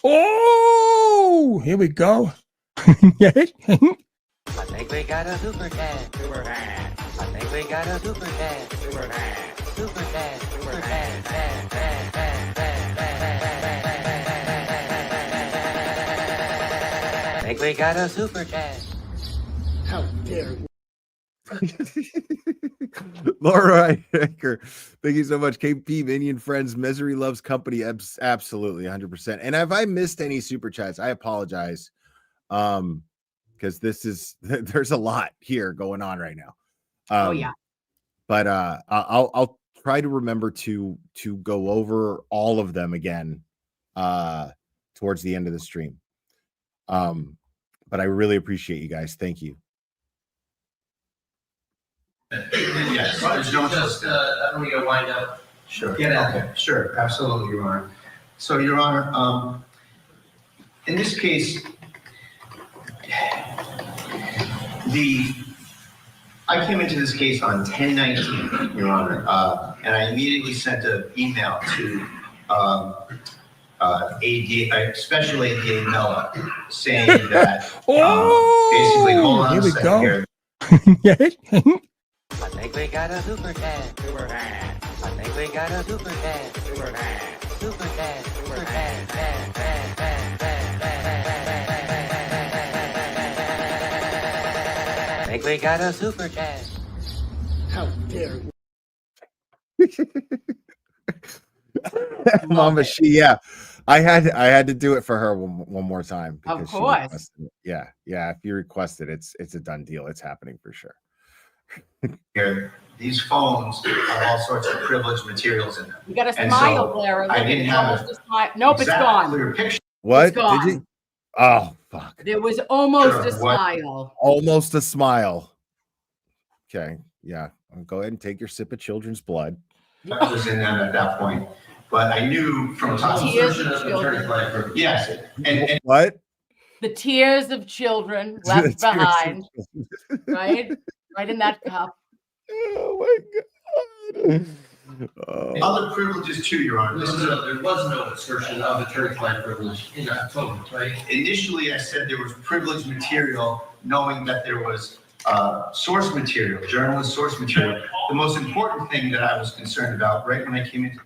Oh, here we go. Yeah. I think we got a super chat. Super chat. I think we got a super chat. Super chat. Super chat. Super chat. I think we got a super chat. How dare you? Laura Anchor, thank you so much. KP, Minion Friends, Misery Loves Company, absolutely 100%. And if I missed any super chats, I apologize. Because this is there's a lot here going on right now. Oh yeah. But I'll try to remember to go over all of them again towards the end of the stream. But I really appreciate you guys. Thank you. Yes, there's no just, I don't need to wind up. Sure. Get out. Okay, sure, absolutely, Your Honor. So, Your Honor, in this case, I came into this case on 10/19, Your Honor, and I immediately sent an email to Special AD Mella saying that basically, hold on Here a we second go. here. Yeah. I think we got a super chat. Super chat. I think we got a super chat. Super chat. Super chat. Super chat. I think we got a super chat. How dare you? Mama, yeah. I had to do it for her one more time. Of because she course. requested it. Yeah. If you request it, it's a done deal. It's happening for sure. Here, these phones have all sorts of privileged materials in them. You got to And smile, so, Clara. I Look, didn't it's have almost a smile. Nope, it's exact gone. clear picture. What It's gone. did you? Oh fuck! There was almost Sure, a what- smile. Almost a smile. Okay, yeah. Go ahead and take your sip of children's blood. I was in them at that point, but I knew from time. Tears Assertion of of children. attorney-client privilege. Yes, and What? The tears of children left behind, right? Right in that cup. Oh my god. Oh. other privileges too, Your Honor. This is There was no assertion of attorney-client privilege in October, right? initially I said there was privileged material, knowing that there was source material, journalist source material. The most important thing that I was concerned about right when I came into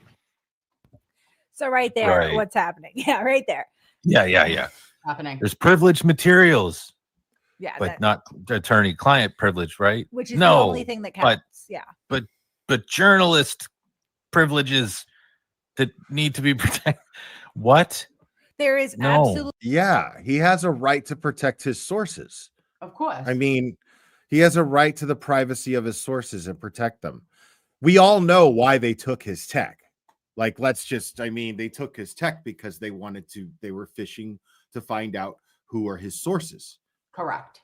So right there, Right. what's happening? Yeah, right there. Yeah. Happening. There's privileged materials, Yeah, but that, not attorney-client privilege, right? which is the no, only thing that but- counts. Yeah. But journalist privileges that need to be protected. What? There is No. absolutely Yeah, he has a right to protect his sources. Of course. I mean, he has a right to the privacy of his sources and protect them. We all know why they took his tech. Like, they took his tech because they were fishing to find out who are his sources. Correct.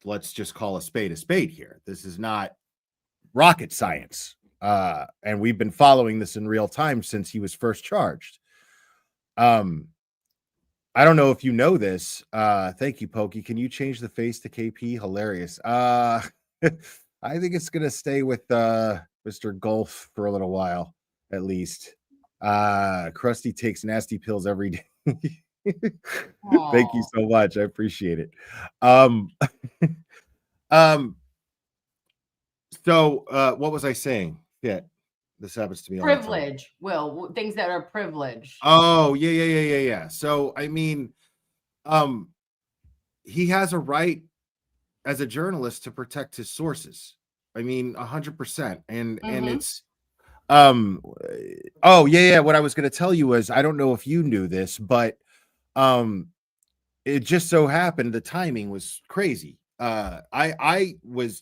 Let's just call a spade here. This is not rocket science. And we've been following this in real time since he was first charged. I don't know if you know this. Thank you, Pokey. Can you change the face to KP? Hilarious. I think it's gonna stay with Mr. Golf for a little while, at least. Krusty takes nasty pills every day. Thank you so much. I appreciate it. So what was I saying? Yeah, this happens to me all the time. Privilege, Will. Things that are privileged. Oh, yeah. So he has a right as a journalist to protect his sources. I mean, 100%. And Mhm. it's oh yeah, what I was going to tell you was, I don't know if you knew this, but um it just so happened the timing was crazy. I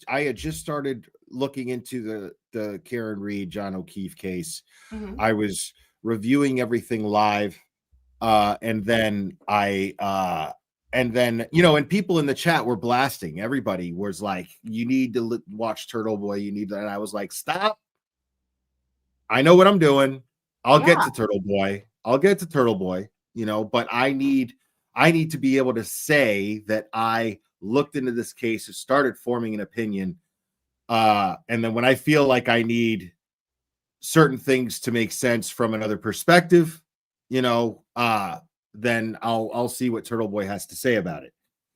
had just started looking into the Karen Reed, John O'Keefe case. Mhm. I was reviewing everything live, and then and people in the chat were blasting. Everybody was like, "You need to watch Turtle Boy. You need that." And I was like, "Stop! I know what I'm doing. I'll get Yeah. to Turtle Boy. I'll get to Turtle Boy. But I need to be able to say that I looked into this case and started forming an opinion. And then when I feel like I need certain things to make sense from another perspective, then I'll see what Turtle Boy has to say about it.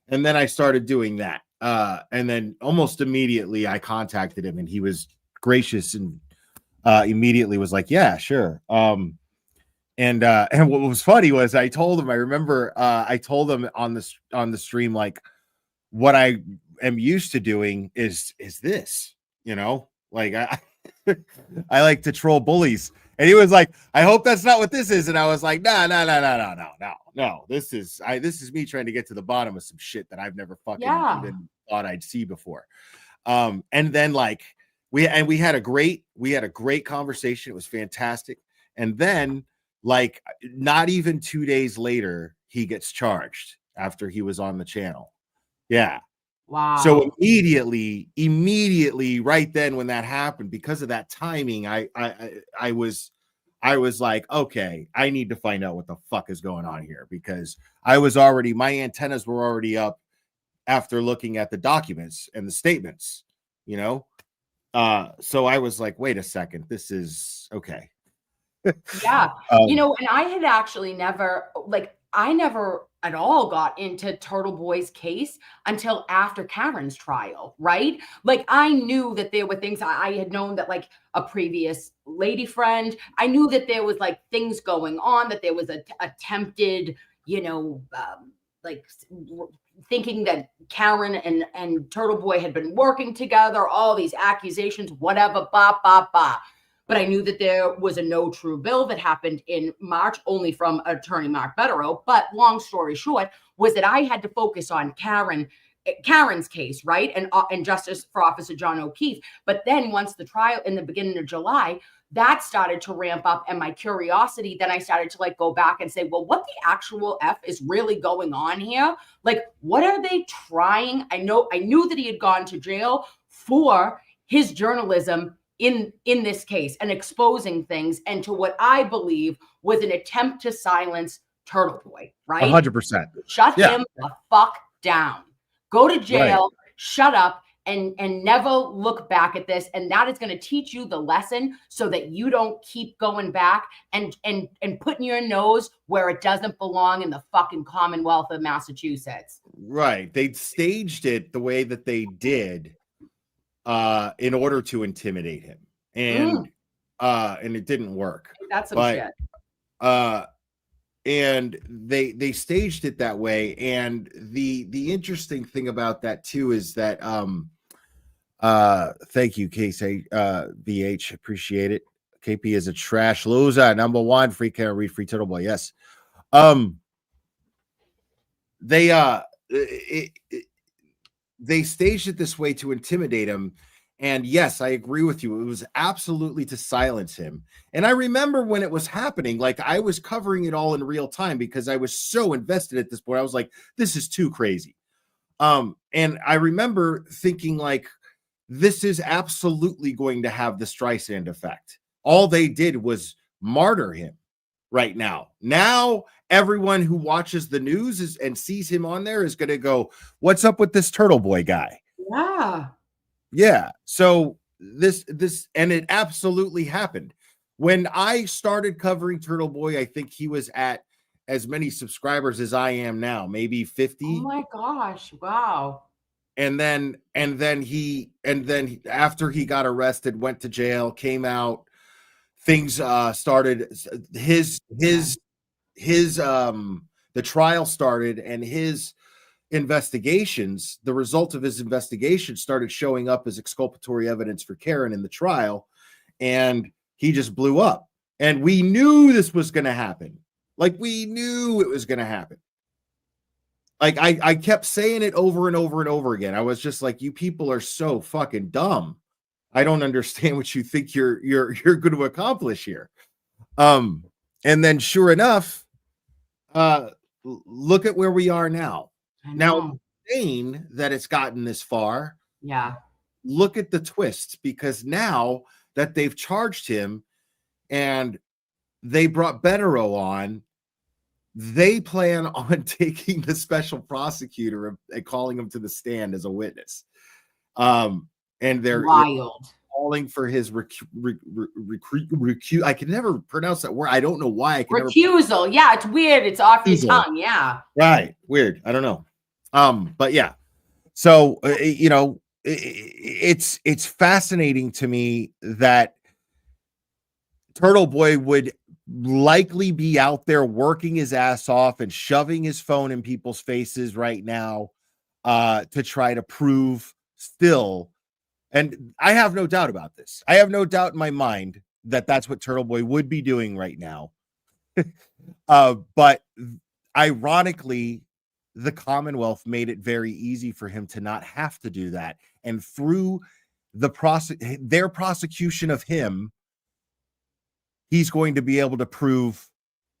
And then I started doing that. And then almost immediately I contacted him, and he was gracious and immediately was like, "Yeah, sure." And what was funny was I told him, I remember I told him on the stream, like, what I am used to doing is this, like I I like to troll bullies. And he was like, "I hope that's not what this is." And I was like, no. This is me trying to get to the bottom of some shit that I've never fucking even thought I'd see before. And then like we had a great conversation. It was fantastic. And then, like, not even 2 days later, he gets charged after he was on the channel. Yeah. Wow. So immediately right then when that happened, because of that timing, I was like, okay, I need to find out what the fuck is going on here, because my antennas were already up after looking at the documents and the statements, so I was like, wait a second, this is okay. Yeah. And I had actually I never at all got into Turtle Boy's case until after Karen's trial, right? Like, I knew that there were things. I had known that, like, a previous lady friend, I knew that there was like things going on, that there was a attempted, like, thinking that Karen and Turtle Boy had been working together, all these accusations, whatever, But I knew that there was a no true bill that happened in March, only from attorney Mark Betterow. But long story short was that I had to focus on Karen's case, right? And Justice for Officer John O'Keefe. But then once the trial in the beginning of July, that started to ramp up, and my curiosity, then I started to like go back and say, well, what the actual F is really going on here? Like, what are they trying? I knew that he had gone to jail for his journalism in this case and exposing things, and to what I believe was an attempt to silence Turtle Boy, right? 100%. Shut him the fuck down. Go to jail, Right. Shut up, and never look back at this. And that is going to teach you the lesson so that you don't keep going back and putting your nose where it doesn't belong in the fucking Commonwealth of Massachusetts. Right. They staged it the way that they did in order to intimidate him, and it didn't work. That's some shit. And they staged it that way. And the interesting thing about that too is that thank you, KC BH, appreciate it. KP is a trash loser, number one. Free Karen Reed, free Turtle Boy. Yes. They staged it this way to intimidate him. And yes, I agree with you. It was absolutely to silence him. And I remember when it was happening, like, I was covering it all in real time because I was so invested at this point. I was like, this is too crazy. And I remember thinking, like, this is absolutely going to have the Streisand effect. All they did was martyr him right now. Now everyone who watches the news and sees him on there is going to go, what's up with this Turtle Boy guy? Yeah. So this, and it absolutely happened. When I started covering Turtle Boy, I think he was at as many subscribers as I am now, maybe 50. Oh my gosh. Wow. And then after he got arrested, went to jail, came out, things started, the trial started, and investigations, the result of his investigation started showing up as exculpatory evidence for Karen in the trial, and he just blew up. And we knew this was going to happen. Like, we knew it was going to happen. Like, I kept saying it over and over and over again. I was just like, you people are so fucking dumb. I don't understand what you think you're going to accomplish here. And then sure enough, look at where we are now. Now, insane that it's gotten this far. Yeah. Look at the twist, because now that they've charged him and they brought Bettero on, they plan on taking the special prosecutor and calling him to the stand as a witness. And they're wild. Calling for his I can never pronounce that word. I don't know why. I can recusal. Yeah, it's weird. It's off your tongue. Yeah. Right. Weird. I don't know. But yeah. So you know, it's fascinating to me that Turtle Boy would likely be out there working his ass off and shoving his phone in people's faces right now to try to prove still. And I have no doubt about this. I have no doubt in my mind that that's what Turtle Boy would be doing right now. But ironically, the Commonwealth made it very easy for him to not have to do that. And through their prosecution of him, he's going to be able to prove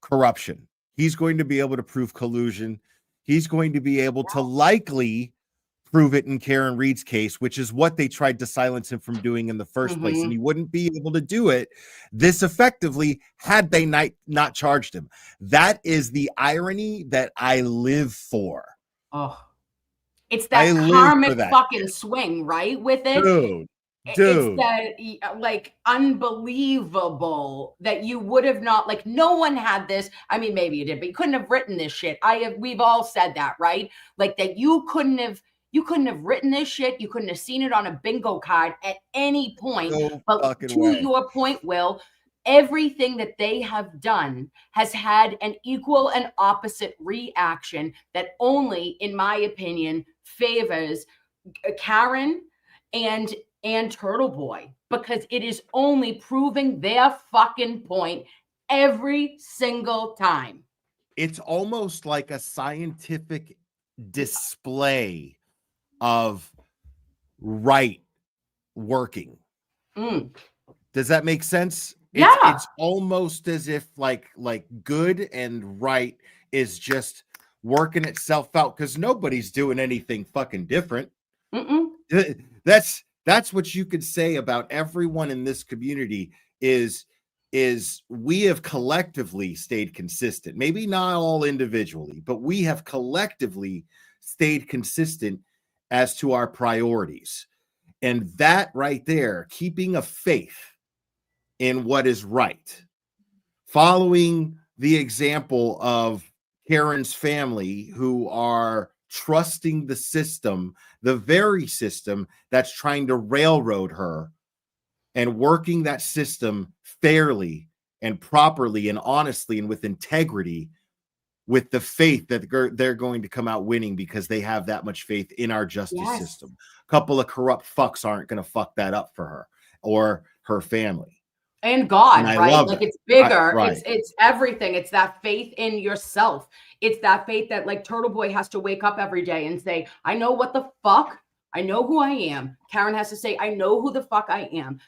corruption. He's going to be able to prove collusion. He's going to be able to likely prove it in Karen Reed's case, which is what they tried to silence him from doing in the first place. And he wouldn't be able to do it this effectively had they not charged him. That is the irony that I live for. Oh, it's that karmic fucking swing, right? With it. Dude. It's that like unbelievable that you would have not, like, no one had this. I mean, maybe you did, but you couldn't have written this shit. We've all said that, right? Like that you couldn't have written this shit. You couldn't have seen it on a bingo card at any point. No but to your point, Will, everything that they have done has had an equal and opposite reaction that only, in my opinion, favors Karen and Turtle Boy, because it is only proving their fucking point every single time. It's almost like a scientific display of right working. Does that make sense? It's almost as if like good and right is just working itself out, because nobody's doing anything fucking different. That's what you could say about everyone in this community is we have collectively stayed consistent. Maybe not all individually, but we have collectively stayed consistent as to our priorities. And that right there, keeping a faith in what is right, following the example of Karen's family, who are trusting the system, the very system that's trying to railroad her, and working that system fairly and properly and honestly and with integrity, with the faith that they're going to come out winning because they have that much faith in our justice system. A couple of corrupt fucks aren't going to fuck that up for her or her family. And God, and right? Like it's bigger. Right. It's everything. It's that faith in yourself. It's that faith that like Turtle Boy has to wake up every day and say, I know what the fuck. I know who I am. Karen has to say, I know who the fuck I am.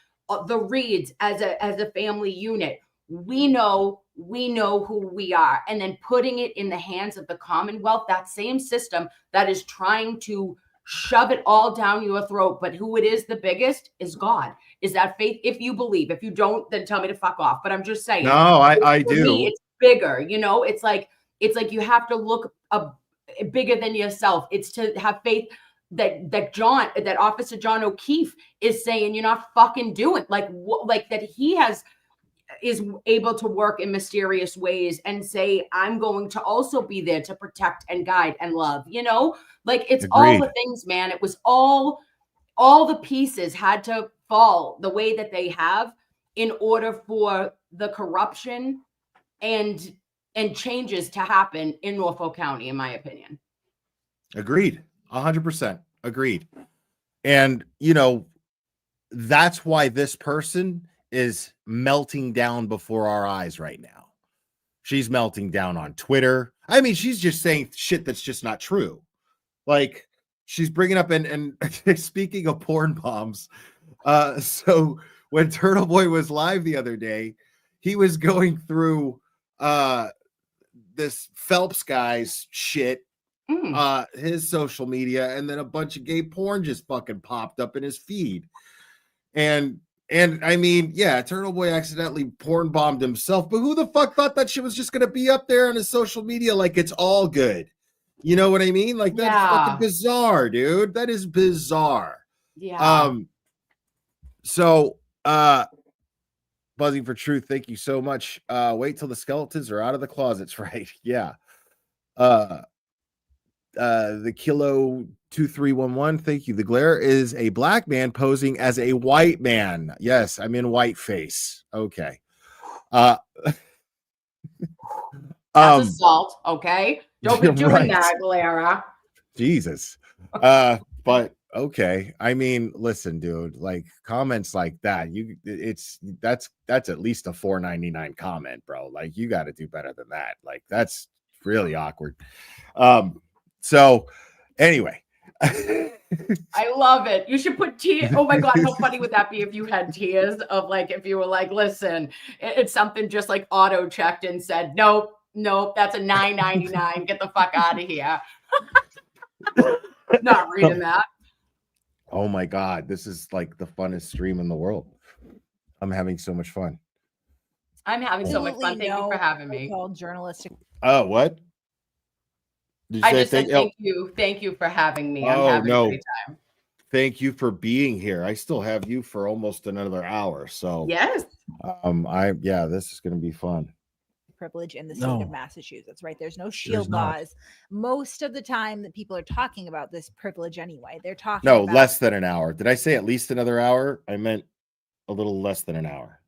The Reeds as a family unit, we know who we are. And then putting it in the hands of the Commonwealth, that same system that is trying to shove it all down your throat. But who it is the biggest is God. Is that faith? If you believe. If you don't, then tell me to fuck off. But I'm just saying. No, I do. Me, it's bigger. You know, it's like you have to look bigger than yourself. It's to have faith that Officer John O'Keefe is saying you're not fucking doing, like that he is able to work in mysterious ways and say, I'm going to also be there to protect and guide and love, you know, like it's all the things, man. It was all the pieces had to fall the way that they have in order for the corruption and changes to happen in Norfolk County, in my opinion. Agreed. 100%. Agreed. And, you know, that's why this person is melting down before our eyes right now. She's melting down on Twitter. I mean, she's just saying shit that's just not true. Like, she's bringing up, and speaking of porn bombs, so when Turtle Boy was live the other day, he was going through this Phelps guy's shit, his social media, and then a bunch of gay porn just fucking popped up in his feed. And I mean, yeah, Turtle Boy accidentally porn bombed himself, but who the fuck thought that shit was just gonna be up there on his social media like it's all good? You know what I mean? Like, that's fucking bizarre, dude. That is bizarre. Yeah. So Buzzing for Truth, thank you so much. Wait till the skeletons are out of the closets, right? Yeah. The Kilo 2311, thank you. The glare is a black man posing as a white man. Yes, I'm in whiteface. Okay. That's assault, okay? Don't be doing that, Galera. Jesus. But okay. I mean, listen, dude, like, comments like that, that's at least a $4.99 comment, bro. Like, you got to do better than that. Like, that's really awkward. So anyway. I love it. You should put tears. Oh my God, how funny would that be if you had tears of, like, if you were like, listen, it's something just like auto checked and said, nope, that's a $9.99. Get the fuck out of here. Not reading that. Oh my God, this is like the funnest stream in the world. I'm having so much fun. I'm having so much fun. Thank you for having me. Called journalistic. Oh, what? Did I just said thank you. Thank you for having me. I'm having a great time. Thank you for being here. I still have you for almost another hour. So yes. This is gonna be fun. Privilege in the state of Massachusetts, right? There's no shield laws. Most of the time that people are talking about this privilege anyway. They're talking about less than an hour. Did I say at least another hour? I meant a little less than an hour.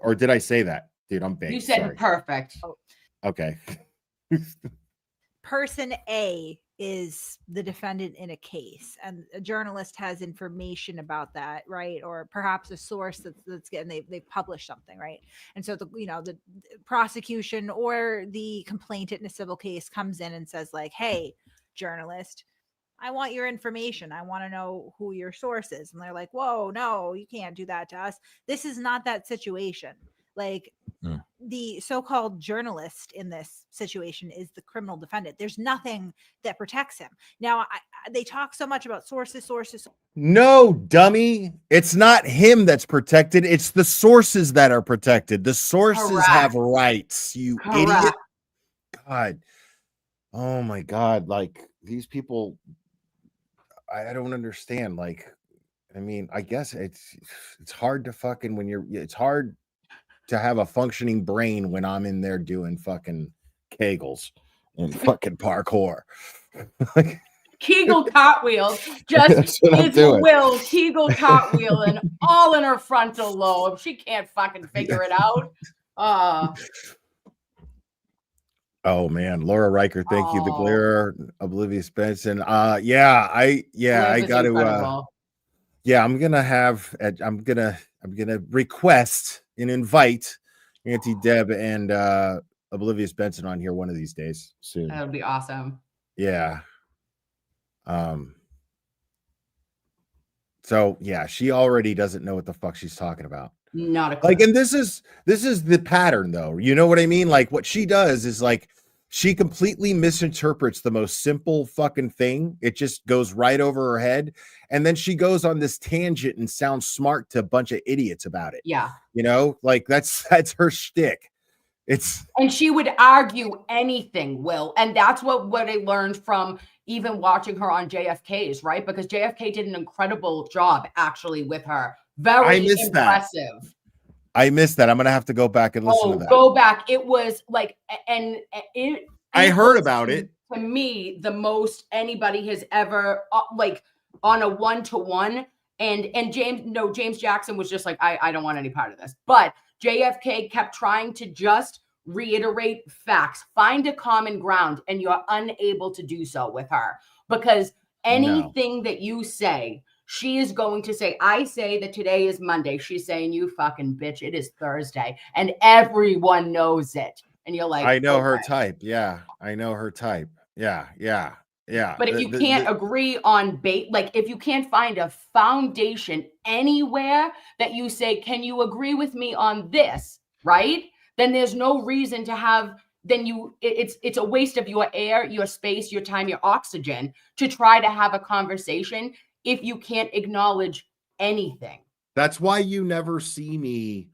Or did I say that? Dude, I'm big. You said Sorry. Perfect. Okay. Person A is the defendant in a case, and a journalist has information about that, right? Or perhaps a source that's getting they published something, right? And so the prosecution or the complainant in a civil case comes in and says, like, hey, journalist, I want your information. I want to know who your source is. And they're like, whoa, no, you can't do that to us. This is not that situation. Like, the so-called journalist in this situation is the criminal defendant. There's nothing that protects him. Now, they talk so much about sources. No, dummy. It's not him that's protected. It's the sources that are protected. The sources have rights, you idiot. God. Oh my God. Like, these people, I don't understand. Like, I mean, I guess it's hard to fucking it's hard to have a functioning brain when I'm in there doing fucking Kegels and fucking parkour. Kegel cartwheels, just his will Kegel cartwheel and all in her frontal lobe. She can't fucking figure it out. Oh man, Laura Riker, thank you. The glare, Oblivious Benson. I got to. I'm gonna request and invite Auntie Deb and Oblivious Benson on here one of these days soon. That would be awesome. Yeah. So yeah, she already doesn't know what the fuck she's talking about. Not a clue. Like, and this is the pattern though. You know what I mean? Like, what she does is, like, she completely misinterprets the most simple fucking thing. It just goes right over her head. And then she goes on this tangent and sounds smart to a bunch of idiots about it. Yeah. You know, like, that's her shtick. And she would argue anything, Will. And that's what I learned from even watching her on JFK's, right? Because JFK did an incredible job actually with her. Very impressive. I missed that. I'm gonna have to go back and listen to that. Go back. It was like, I heard about it. To me, the most anybody has ever like on a 1-to-1. And James Jackson was just like, I don't want any part of this. But JFK kept trying to just reiterate facts, find a common ground, and you're unable to do so with her. because No. anything that you say, she is going to say, I say that today is Monday. She's saying, you fucking bitch, it is Thursday. And everyone knows it. And you're like, I know her okay. type. Yeah, I know her type. Yeah. But if you can't agree on like if you can't find a foundation anywhere that you say, can you agree with me on this? Right? Then there's no reason to have, it's a waste of your air, your space, your time, your oxygen to try to have a conversation if you can't acknowledge anything. That's why you never see me.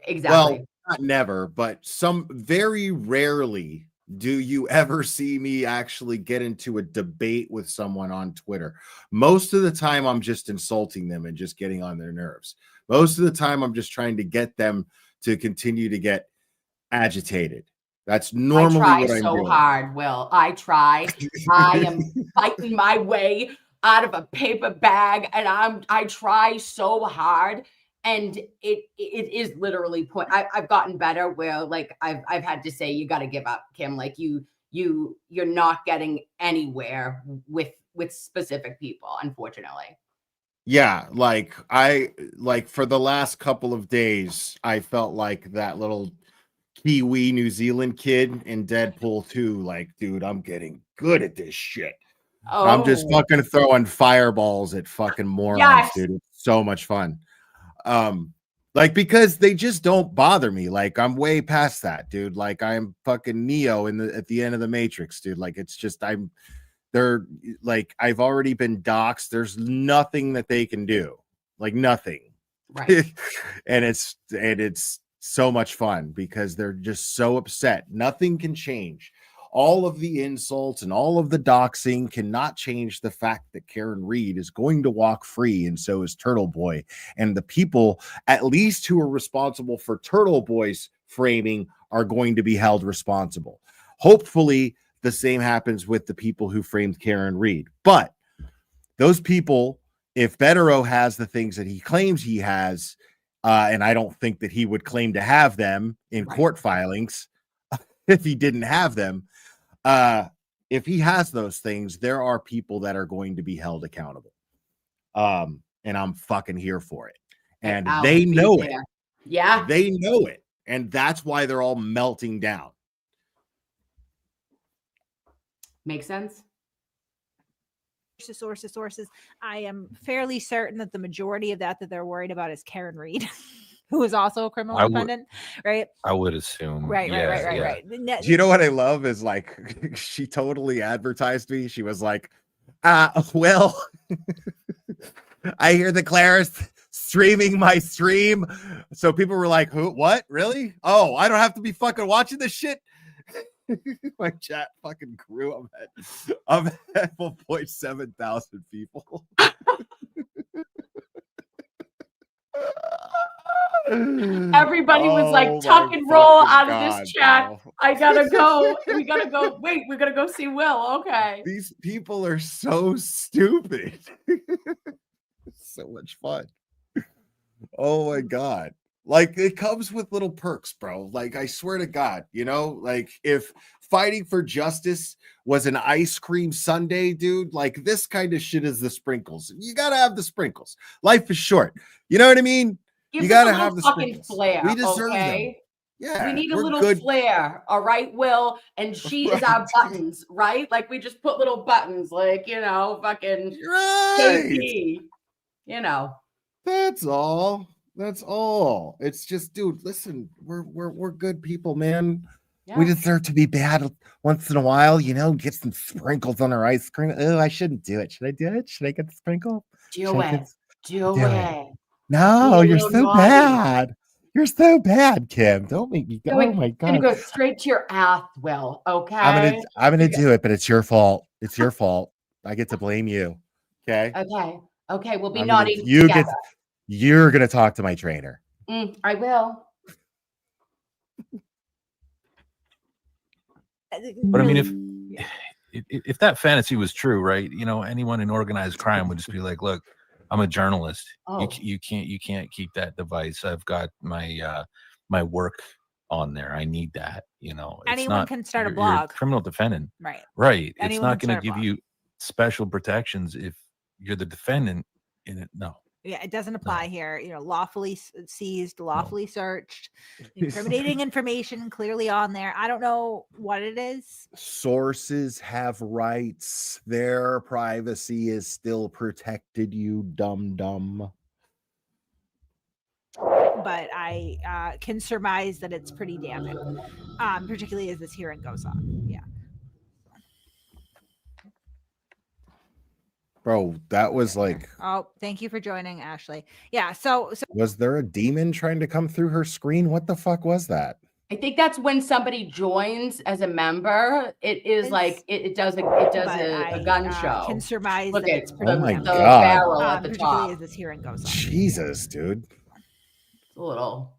Exactly. Well, not never, but very rarely do you ever see me actually get into a debate with someone on Twitter. Most of the time, I'm just insulting them and just getting on their nerves. Most of the time, I'm just trying to get them to continue to get agitated. That's normally what I'm doing. Hard, Will. I try. I am fighting my way out of a paper bag, and I try so hard. And it is literally I've gotten better where like I've had to say, you got to give up, Kim. Like you're not getting anywhere with specific people, unfortunately. Yeah, for the last couple of days, I felt like that little Kiwi New Zealand kid in Deadpool 2. Like, dude, I'm getting good at this shit. Oh. I'm just fucking throwing fireballs at fucking morons, dude. It's so much fun. Like, because they just don't bother me. Like, I'm way past that, dude. Like, I'm fucking Neo at the end of the Matrix, dude. Like, it's just they're like, I've already been doxxed. There's nothing that they can do. Like, nothing. Right. and it's so much fun because they're just so upset. Nothing can change. All of the insults and all of the doxing cannot change the fact that Karen Reed is going to walk free, and so is Turtle Boy. And the people, at least who are responsible for Turtle Boy's framing, are going to be held responsible. Hopefully, the same happens with the people who framed Karen Reed. But those people, if Bettero has the things that he claims he has, and I don't think that he would claim to have them in court filings if he didn't have them. If he has those things, there are people that are going to be held accountable. And I'm fucking here for it. And they know it. Yeah. They know it. And that's why they're all melting down. Makes sense. Sources. I am fairly certain that the majority of that they're worried about is Karen Reed, who is also a criminal defendant, right? I would assume. Right. Do you know what I love is like she totally advertised me. She was like, well, I hear that Clara's streaming my stream. So people were like, who, what? Really? Oh, I don't have to be fucking watching this shit. My chat fucking grew. I'm at 1.7 thousand people. Everybody was like, tuck and roll out of this chat. Bro. I gotta go. We gotta go. Wait, we're gonna go see Will. Okay. These people are so stupid. It's so much fun. Oh my God. Like, it comes with little perks, bro. Like, I swear to God, you know, like if fighting for justice was an ice cream sundae, dude, like this kind of shit is the sprinkles. You got to have the sprinkles. Life is short. You know what I mean? Give you got to have the fucking sprinkles. Flair. We deserve them. Yeah. We need a little flair. All right, Will. And she is our buttons, right? Like, we just put little buttons, like, you know, fucking KP, you know. That's all. That's all. It's just, dude, listen, we're good people, man. Yeah. We deserve to be bad once in a while, you know, get some sprinkles on our ice cream. Oh, I shouldn't do it. Should I do it? Should I get the sprinkle? Do it. No, you're so bad. You're so bad, Kim. Don't make me go. Oh my God. I'm gonna go straight to your ass, Will. Okay. I'm gonna do it, but it's your fault. It's your fault. I get to blame you. Okay. Okay. We'll be naughty together. You're going to talk to my trainer. I will. But I mean, if that fantasy was true, right? You know, anyone in organized crime would just be like, look, I'm a journalist. Oh. You can't keep that device. I've got my my work on there. I need that, you know. Anyone can start a blog. You're a criminal defendant. Right. Right. It's not going to give you special protections if you're the defendant in it. No. Yeah, it doesn't apply here. You know, lawfully seized, lawfully searched, incriminating information clearly on there. I don't know what it is. Sources have rights. Their privacy is still protected, you dumb. But I can surmise that it's pretty damning, particularly as this hearing goes on. Yeah. Bro, that was like, Oh, thank you for joining, Ashley. Yeah. So was there a demon trying to come through her screen? What the fuck was that? I think that's when somebody joins as a member. It is like it does a gun show. Can surmise Look that at it's pretty Oh my damning, the God. barrel at the particularly top. as this hearing goes on. Jesus, dude. It's a little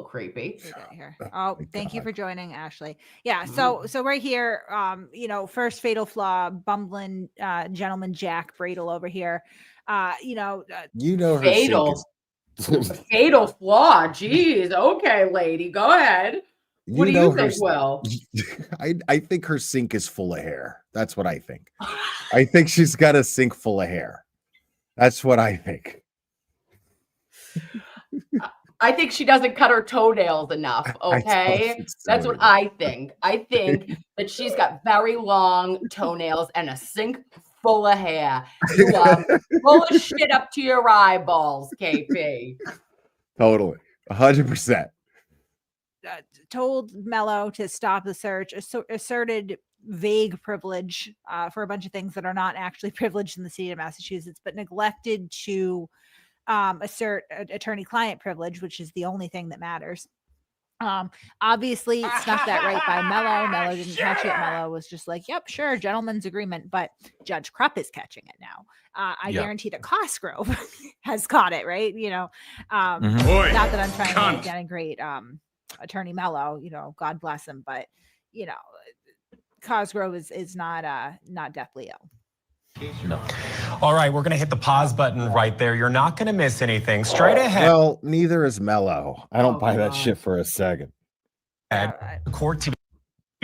creepy. Here. Oh Oh, my thank you God. for joining, Ashley. Yeah, so right here, you know, first fatal flaw, bumbling gentleman Jack Bradle over here. You know, You know her Fatal. sink is Fatal flaw. Jeez. Okay, lady, go ahead. What do know you her think, Will? I think her sink is full of hair. That's what I think. I think she's got a sink full of hair. That's what I think. I think she doesn't cut her toenails enough. I don't Okay. think so That's what either. I think. I think that she's got very long toenails and a sink full of hair. You are full of shit up to your eyeballs, KP. Totally. 100%. told Mello to stop the search, asserted vague privilege for a bunch of things that are not actually privileged in the state of Massachusetts, but neglected to assert attorney-client privilege, which is the only thing that matters. Obviously snuck that right by Mello. Mello didn't catch it. Mello was just like, yep, sure, gentleman's agreement, but Judge Krupp is catching it now. I guarantee that Cosgrove has caught it, right? You know, not that I'm trying to denigrate attorney Mello, you know, God bless him, but you know, Cosgrove is not deathly ill. No. All right, we're going to hit the pause button right there. You're not going to miss anything. Straight ahead. Well, neither is Mello. I don't buy that shit for a second. Court TV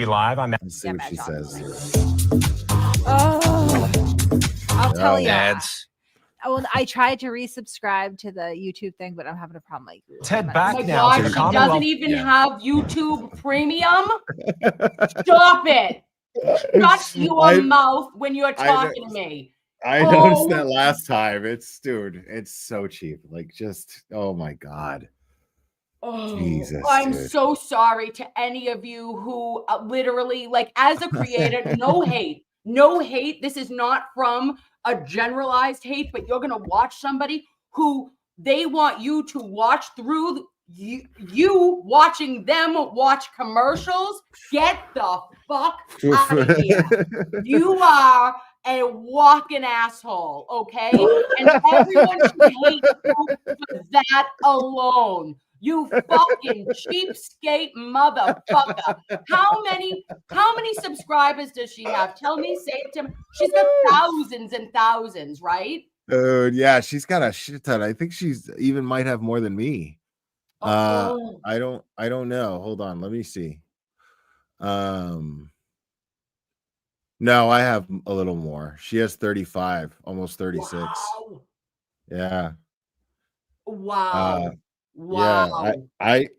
Live. I'm Let's see what she says. Oh, I'll tell you. Ads. Well, I tried to resubscribe to the YouTube thing, but I'm having a problem. Like, Let's head Oh back my now to God, the she Commonwealth. doesn't even have YouTube Premium. Stop it. Shut your mouth when you're talking to me. I noticed that last time. Dude, it's so cheap. Like, just, oh my God. Oh, Jesus, I'm dude. so sorry to any of you who literally, like, as a creator, no hate. This is not from a generalized hate, but you're going to watch somebody who they want you to watch through you watching them watch commercials. Get the fuck out of here. You are a walking asshole, okay? And everyone should hate you for that alone. You fucking cheapskate motherfucker. How many subscribers does she have? Tell me, say it to me. She's got thousands and thousands, right? Dude, yeah, she's got a shit ton. I think she's even might have more than me. I don't know. Hold on, let me see. No, I have a little more. She has 35, almost 36. Wow. Yeah. Wow. Yeah,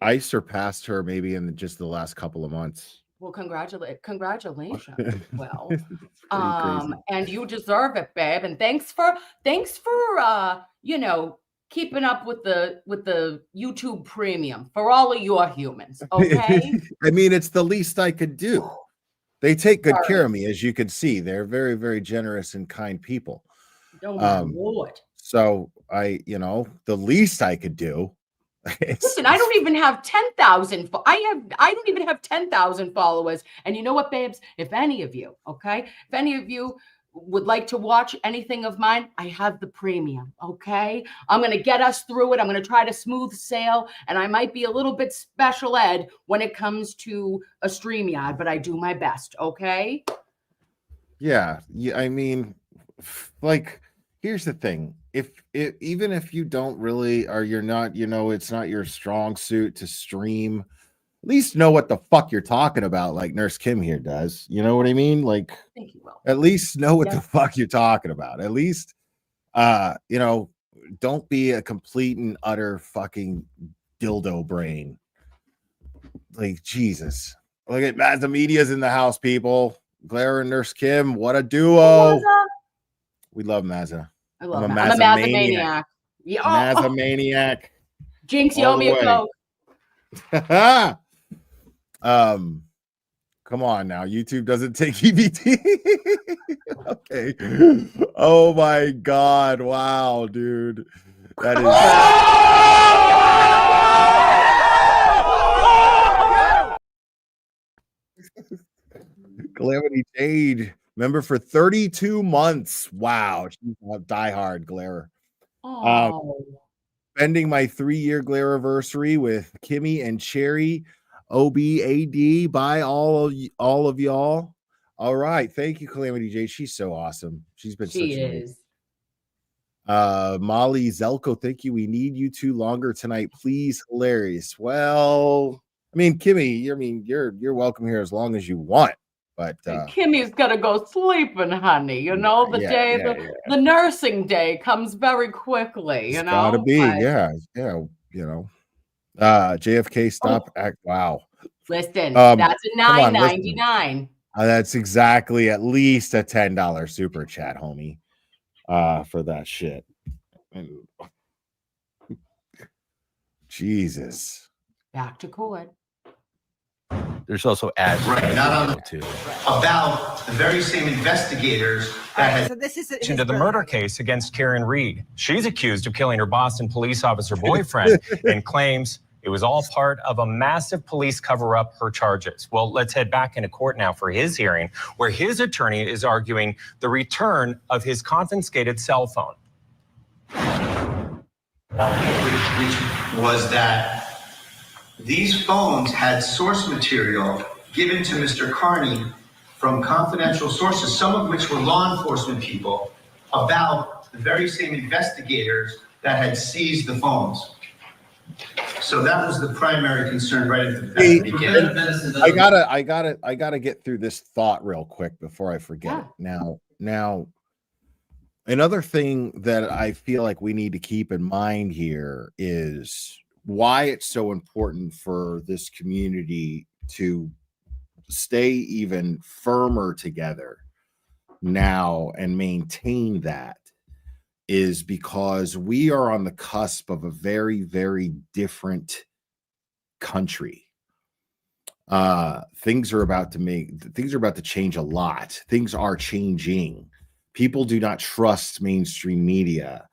I surpassed her maybe in just the last couple of months. Well, congratulations. Well, Crazy. and you deserve it, babe. And thanks for you know, keeping up with the YouTube Premium for all of your humans. Okay. I mean, it's the least I could do. They take good Sorry. care of me, as you can see. They're very, very generous and kind people. Oh my Lord. So the least I could do. Listen, I don't even have 10,000. I don't even have 10,000 followers. And you know what, babes? If any of you would like to watch anything of mine, I have the premium. Okay, I'm gonna get us through it. I'm gonna try to smooth sail, and I might be a little bit special ed when it comes to a StreamYard, but I do my best. Okay. Yeah. I mean, like, here's the thing. Even if you don't really, or you're not, it's not your strong suit to stream, least know what the fuck you're talking about, like Nurse Kim here does. You know what I mean? Like, Thank you, Will. at least know what Yeah. the fuck you're talking about. At least, don't be a complete and utter fucking dildo brain. Like, Jesus. Look at Mazda Media's in the house, people. Glare and Nurse Kim, what a duo. We love Mazda. I love I'm a I'm a Mazda maniac. Yeah. Oh, Mazda maniac. Jinx, you all owe the me a way. Coke. Come on now. YouTube doesn't take EBT. Okay. Oh my God. Wow, dude. That is Calamity Jade. Member for 32 months. Wow. She's a diehard Glare. Oh. Spending my 3-year Glare anniversary with Kimmy and Cherry. OBAD by all of y'all. All right. Thank you, Calamity Jade. She's so awesome. She's been She such a is. Molly Zelko, thank you. We need you two longer tonight, please. Hilarious. Well, I mean, Kimmy, you're welcome here as long as you want, but Kimmy's gonna go sleeping, honey. You know, the nursing day comes very quickly. You it's know, gotta be, but JFK stop act. Wow. listen, that's a come on, $9.99. That's exactly at least a $10 super chat, homie. For that shit. Jesus. Back to court. There's also ads Right, not on too. About the very same investigators that had So this is Into the murder case against Karen Reed. She's accused of killing her Boston police officer boyfriend and claims it was all part of a massive police cover-up, her charges. Well, let's head back into court now for his hearing, where his attorney is arguing the return of his confiscated cell phone. which was that these phones had source material given to Mr. Carney from confidential sources, some of which were law enforcement people, about the very same investigators that had seized the phones. So that was the primary concern right at the beginning. I gotta get through this thought real quick before I forget it. Now, another thing that I feel like we need to keep in mind here is why it's so important for this community to stay even firmer together now and maintain that, is because we are on the cusp of a very, very different country. Things are about to change a lot. Things are changing. People do not trust mainstream media.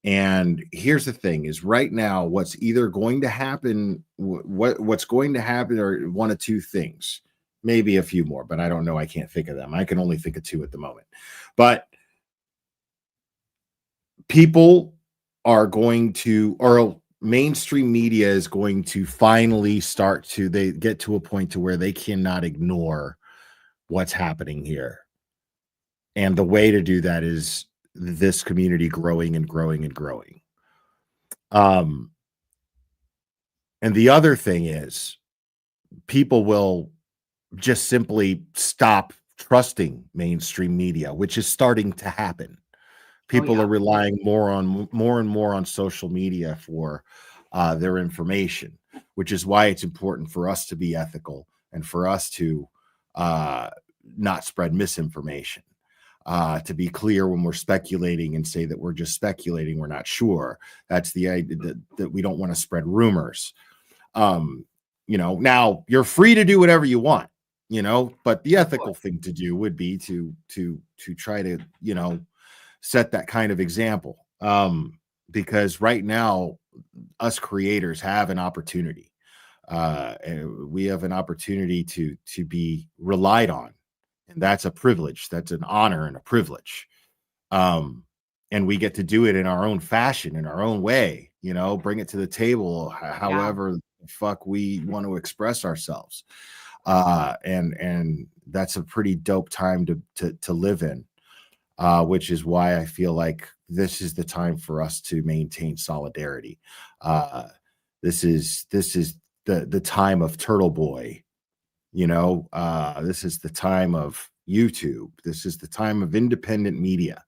And here's the thing is right now, what's either going to happen, what's going to happen are one of two things, maybe a few more, but I don't know. I can't think of them. I can only think of two at the moment. But people are going to, or mainstream media is going to finally they get to a point to where they cannot ignore what's happening here. And the way to do that is this community growing and growing and growing. And the other thing is people will just simply stop trusting mainstream media, which is starting to happen. People are relying more and more on social media for their information, which is why it's important for us to be ethical and for us to not spread misinformation. To be clear, when we're speculating and say that we're just speculating, we're not sure. That's the idea that we don't want to spread rumors. Now you're free to do whatever you want, but the ethical thing to do would be to try to, set that kind of example. Because right now, us creators have an opportunity. We have an opportunity to be relied on. And that's a privilege. That's an honor and a privilege. And we get to do it in our own fashion, in our own way, bring it to the table, however the fuck we want to express ourselves. And that's a pretty dope time to live in, which is why I feel like this is the time for us to maintain solidarity. This is the time of Turtle Boy. You know, this is the time of YouTube. This is the time of independent media.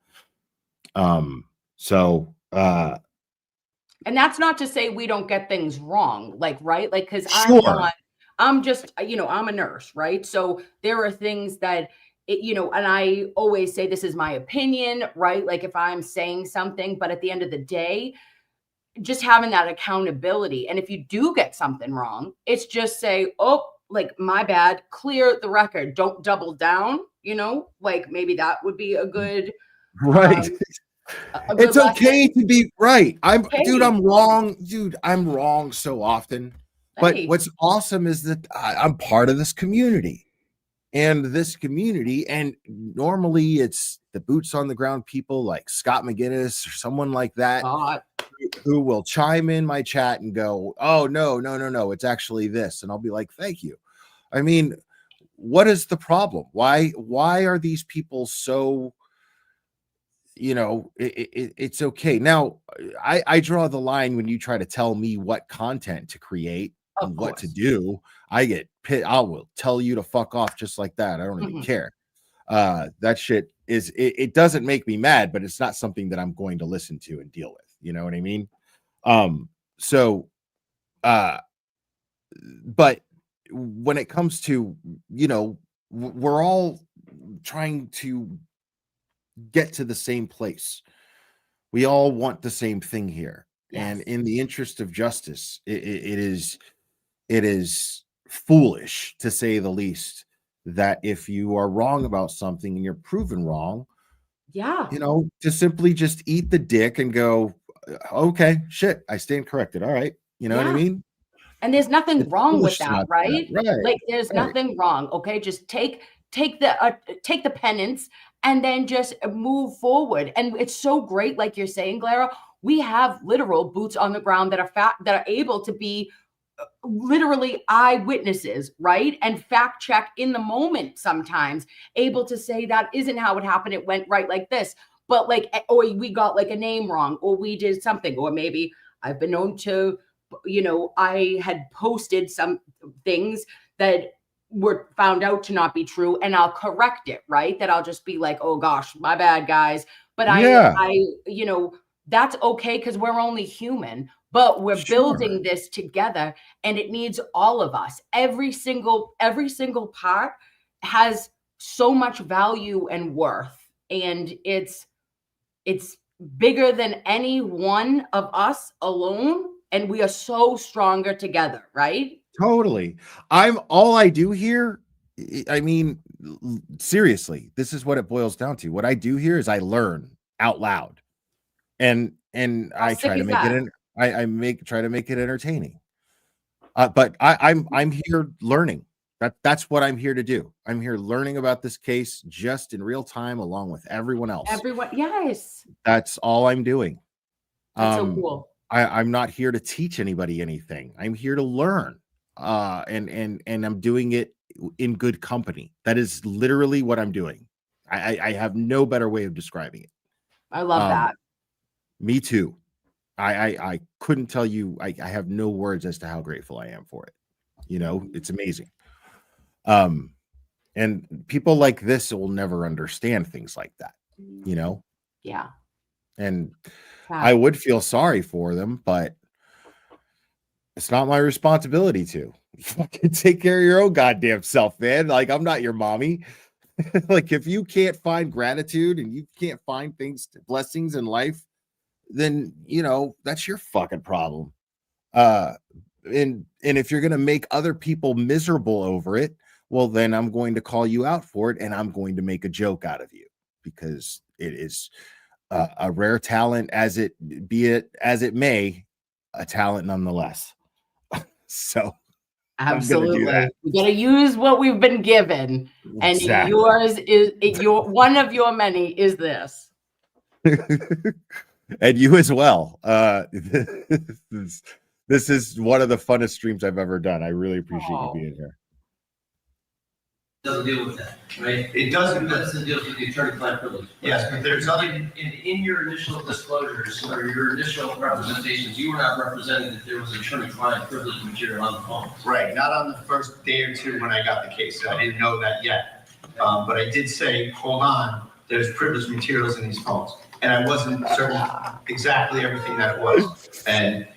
So and that's not to say we don't get things wrong, like, right? Like, because sure. I'm just, I'm a nurse, right? So there are things that, and I always say this is my opinion, right? Like if I'm saying something, but at the end of the day, just having that accountability. And if you do get something wrong, it's just say, oh, like my bad, clear the record. Don't double down, like maybe that would be a good, Right. a good It's okay lesson. to be right. Okay. I'm wrong. Dude, I'm wrong so often. But Hey. what's awesome is that I'm part of this community. And normally it's the boots on the ground people like Scott McGinnis or someone like that who will chime in my chat and go, oh, no, it's actually this. And I'll be like, thank you. I mean, what is the problem? Why are these people so, it's okay. Now, I draw the line when you try to tell me what content to create and what to do. I get pit. I will tell you to fuck off just like that. I don't even care. That shit it doesn't make me mad, but it's not something that I'm going to listen to and deal with. You know what I mean? But when it comes to, we're all trying to get to the same place. We all want the same thing here. Yes. And in the interest of justice, it is foolish, to say the least, that if you are wrong about something and you're proven wrong, to simply just eat the dick and go, okay, shit, I stand corrected. All right. You know what I mean? And there's nothing wrong with that, right? Right? Like there's nothing wrong. Okay. Just take the penance and then just move forward. And it's so great. Like you're saying, Glara, we have literal boots on the ground that are able to be literally eyewitnesses, right? And fact check in the moment, sometimes able to say that isn't how it happened. It went right like this, but like, or we got like a name wrong, or we did something, or maybe I've been known to, I had posted some things that were found out to not be true, and I'll correct it, right? That I'll just be like, oh gosh, my bad, guys. But I that's okay, because we're only human, but we're building this together, and it needs all of us. Every single part has so much value and worth, and it's bigger than any one of us alone, and we are so stronger together, right? Totally. All I do here, I mean, seriously, this is what it boils down to. What I do here is I learn out loud, and I try to make it try to make it entertaining. But I'm here learning. That's what I'm here to do. I'm here learning about this case just in real time, along with everyone else. Yes. That's all I'm doing. That's so cool. I'm not here to teach anybody anything. I'm here to learn. And I'm doing it in good company. That is literally what I'm doing. I have no better way of describing it. I love that. Me too. I couldn't tell you. I have no words as to how grateful I am for it. It's amazing. And people like this will never understand things like that. Yeah. And I would feel sorry for them, but it's not my responsibility to. Fucking take care of your own goddamn self, man. Like, I'm not your mommy. Like, if you can't find gratitude and you can't find blessings in life, then that's your fucking problem. And if you're gonna make other people miserable over it, well, then I'm going to call you out for it, and I'm going to make a joke out of you, because it is a rare talent, as it may, a talent nonetheless. So absolutely, we got to use what we've been given, and yours is one of your many is this. And you as well. This is one of the funnest streams I've ever done. I really appreciate you being here. doesn't deal with that, right? It doesn't. It doesn't deal with the attorney-client privilege. Yes, but there's other. In your initial disclosures or your initial representations, you were not representing that there was attorney-client privilege material on the phone. Right, not on the first day or two when I got the case. I didn't know that yet. But I did say, hold on, there's privileged materials in these phones. And I wasn't certain exactly everything that it was. And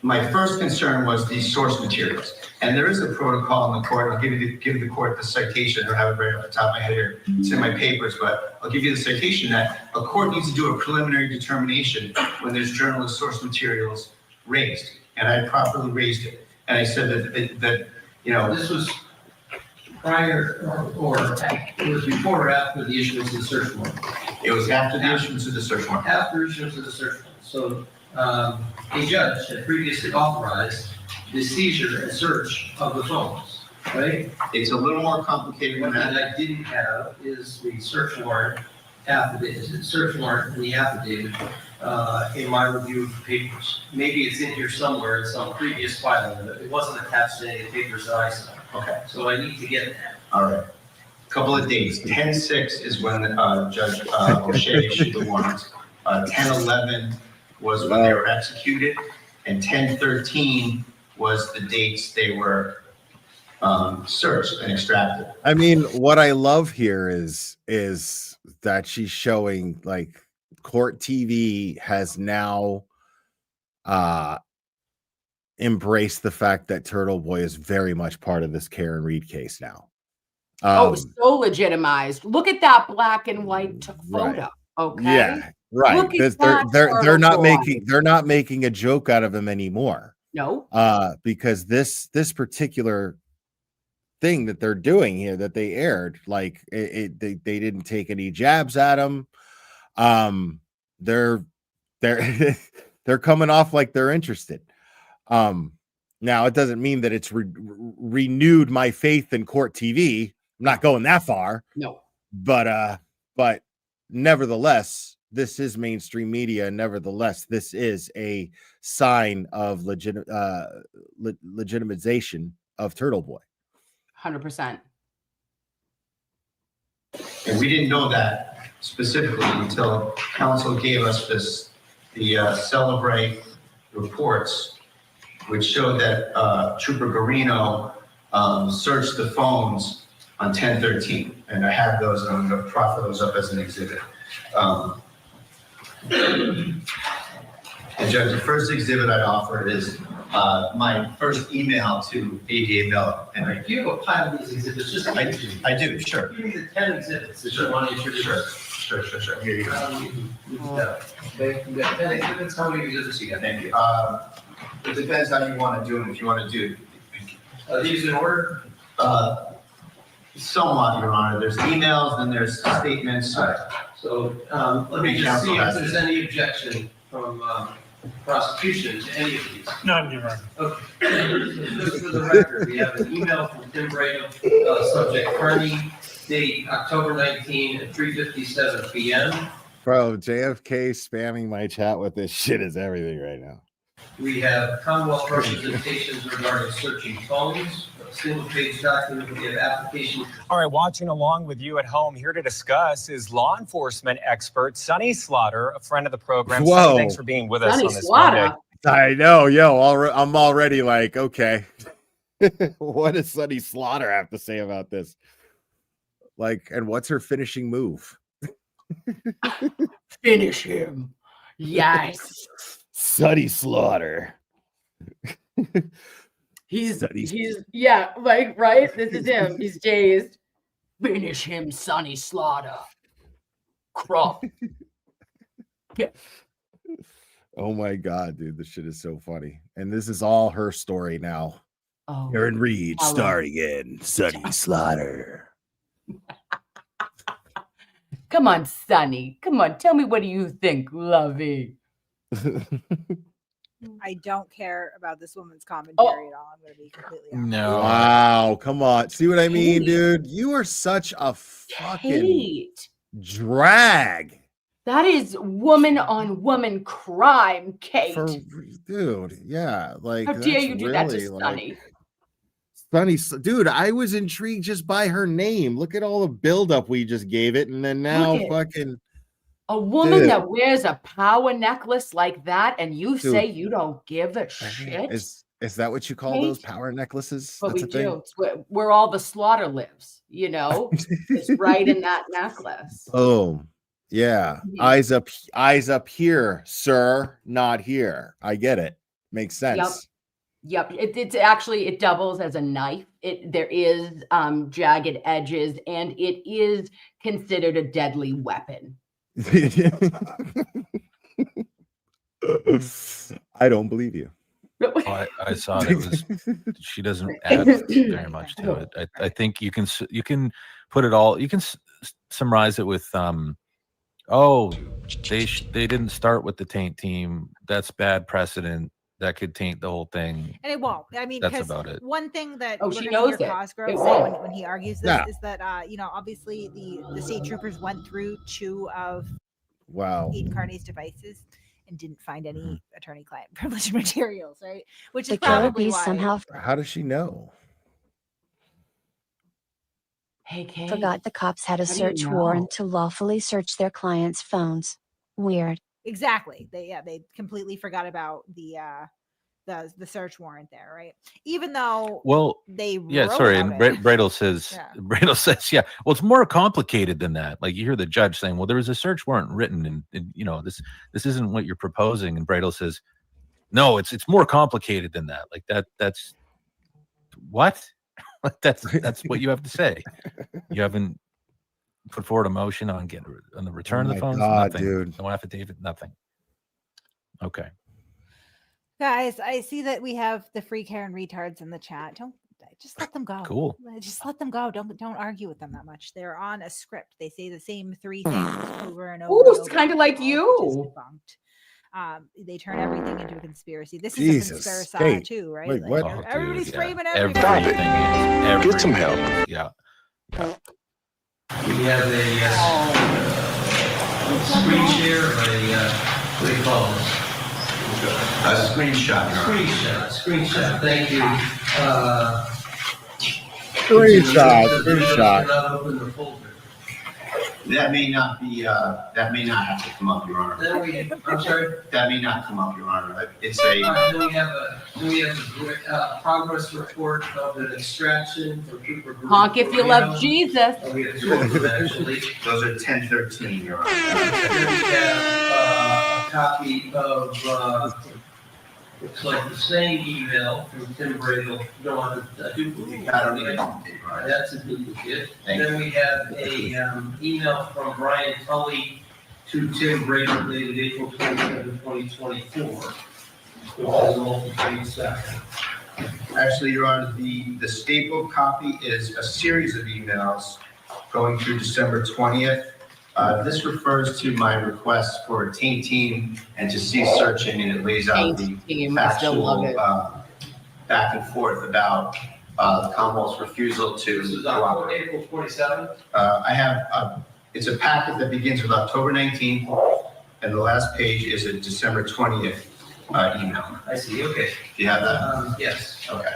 my first concern was these source materials. And there is a protocol in the court. I'll give the court the citation. I don't have it right off the top of my head here. It's in my papers, but I'll give you the citation that a court needs to do a preliminary determination when there's journalist source materials raised. And I properly raised it. And I said that you know, this was prior or it was before or after the issuance of the search warrant? It was after the issuance of the search warrant. After issuance of the search warrant. So a judge had previously authorized the seizure and search of the phones, right? It's a little more complicated than What that. I didn't have is the search warrant affidavit, search warrant and the affidavit in my review of the papers. Maybe it's in here somewhere in some previous filing, but it wasn't attached to any of the papers that I saw. Okay. So I need to get that. All right. Couple of dates. 10/6 is when Judge O'Shea issued the warrants. 10/11 was when they were executed, and 10/13 was the dates they were searched and extracted. I mean, what I love here is that she's showing like Court TV has now embraced the fact that Turtle Boy is very much part of this Karen Reed case now. So legitimized. Look at that black and white photo. Right. Okay. Yeah, right. Look at Because that they're not Turtle Boy. making a joke out of him anymore. No. Because this particular thing that they're doing here that they aired, like they didn't take any jabs at him. They're they're coming off like they're interested. Now it doesn't mean that it's renewed my faith in Court TV. I'm not going that far. No. But nevertheless, this is mainstream media. Nevertheless, this is a sign of legitimization of Turtle Boy. 100%. And we didn't know that specifically until counsel gave us the Celebrate reports, which showed that Trooper Garino searched the phones on 10/13, and I have those, and I'm going to proffer those up as an exhibit. And Judge, the first exhibit I offer is my first email to ADA Miller. And If you have a pile of these exhibits, just I do, sure. give me the 10 exhibits that you want to introduce. Sure. Here you go. Okay, you got 10 exhibits, how many exhibits you got? Thank you. It depends how you want to do them. If you want to do Are these in order? somewhat, Your Honor, there's emails, then there's statements. So let me just see if there's any objection from prosecution to any of these. None, Your Honor. Okay. Just for the record, we have an email from Tim Brado, subject Kearney, date October 19 at 3:57 p.m. Bro, JFK spamming my chat with this shit is everything right now. We have Commonwealth representations regarding searching phones, a single-page document. We have application. All right, watching along with you at home, here to discuss is law enforcement expert Sonny Slaughter, a friend of the program. Whoa. Sonny, thanks for being with us Sonny on this Slaughter. Monday. I know, I'm already like, okay. What does Sonny Slaughter have to say about this? Like, and what's her finishing move? Finish him. Yes. Sonny Slaughter. He's yeah, like, right? This is him. He's dazed. Finish him, Sonny Slaughter. Crop. Yeah. Oh my god, dude, this shit is so funny. And this is all her story now. Oh, Aaron Reed I love starring in Sonny Slaughter. come on, Sonny. Come on, tell me, what do you think, lovey? I don't care about this woman's commentary at all. I'm going to be completely honest. No. Wow, come on. See what I mean, dude? You are such a fucking Kate. drag. That is woman on woman crime, Kate. Dude, yeah. Like, How dare that's you do that to really, like, Sonny? Funny, dude. I was intrigued just by her name. Look at all the buildup we just gave it, and then now fucking a woman dude. that wears a power necklace like that, and you Dude. say you don't give a shit. Is that what you call those power necklaces? But That's we a thing? do. It's where all the slaughter lives, you know? It's right in that necklace. Oh, yeah. Mhm. Eyes up here, sir, not here. I get it. Makes sense. Yep. It's actually, it doubles as a knife. There is jagged edges, and it is considered a deadly weapon. I don't believe you. Oh, I saw it. It was. She doesn't add very much to it. I think you can put it all. You can summarize it with, oh, they didn't start with the taint team. That's bad precedent. That could taint the whole thing. And it won't. I mean, that's 'cause about it. one thing that Oh, we're she gonna knows hear it. Cosgrove It say won't. when he argues this Yeah. is that you know, obviously the state troopers went through 2 of Wow. Aiden Carney's devices and didn't find any attorney-client privilege materials, right? Which is The killer probably bees why. somehow How does she know? Hey, Kate. forgot the cops had a How do you search know? warrant to lawfully search their clients' phones. Weird. Exactly. They completely forgot about the search warrant there, right? Even though Well, they yeah, wrote sorry. about And it. Bradel says, yeah. Well, it's more complicated than that. Like you hear the judge saying, "Well, there was a search warrant written, and you know this isn't what you're proposing." And Bradel says, "No, it's more complicated than that. Like that's what." That's what you have to say. You haven't put forward a motion on the return of the phones. God, Nothing. dude. No affidavit. Nothing. Okay. Guys, I see that we have the free Karen retards in the chat. Don't just let them go. Cool. Just let them go. Don't argue with them that much. They're on a script. They say the same 3 things over and over. Ooh, and it's over kind of again, like all of which is you. debunked. They turn everything into a conspiracy. This Jesus. is a conspiracy Kate, too, right? wait, Like, what? Oh, everybody's dude, framing yeah. everything. Everything. Get some help. Yeah. We have a screen share or what do you call this? A screenshot. Screenshot, thank you. Screenshot. Not open the folder. That may not have to come up, Your Honor. I'm sorry? That may not come up, Your Honor. It's All right, then we have a progress report of an extraction from Cooper. Honk if you love Jesus. We have 2 of them, actually. Those are 1013, Your Honor. Then we have a copy of, looks like the same email from Tim Bradel. No, a duplicate. I don't need it. That's a duplicate. Thank Then we have a email from Brian Tully to Tim Bradel dated April 27, 2024. Which is a multi-page section. Actually, Your Honor, the stapled copy is a series of emails going through December 20th. This refers to my request for a tainting and to cease searching, and it lays out the Team, I still love it. factual back and forth about the Commonwealth's refusal to This is on cooperate. April 27th. I have, it's a packet that begins with October 19th, and the last page is a December 20th email. I see, okay. Do you have that? Yes. Okay.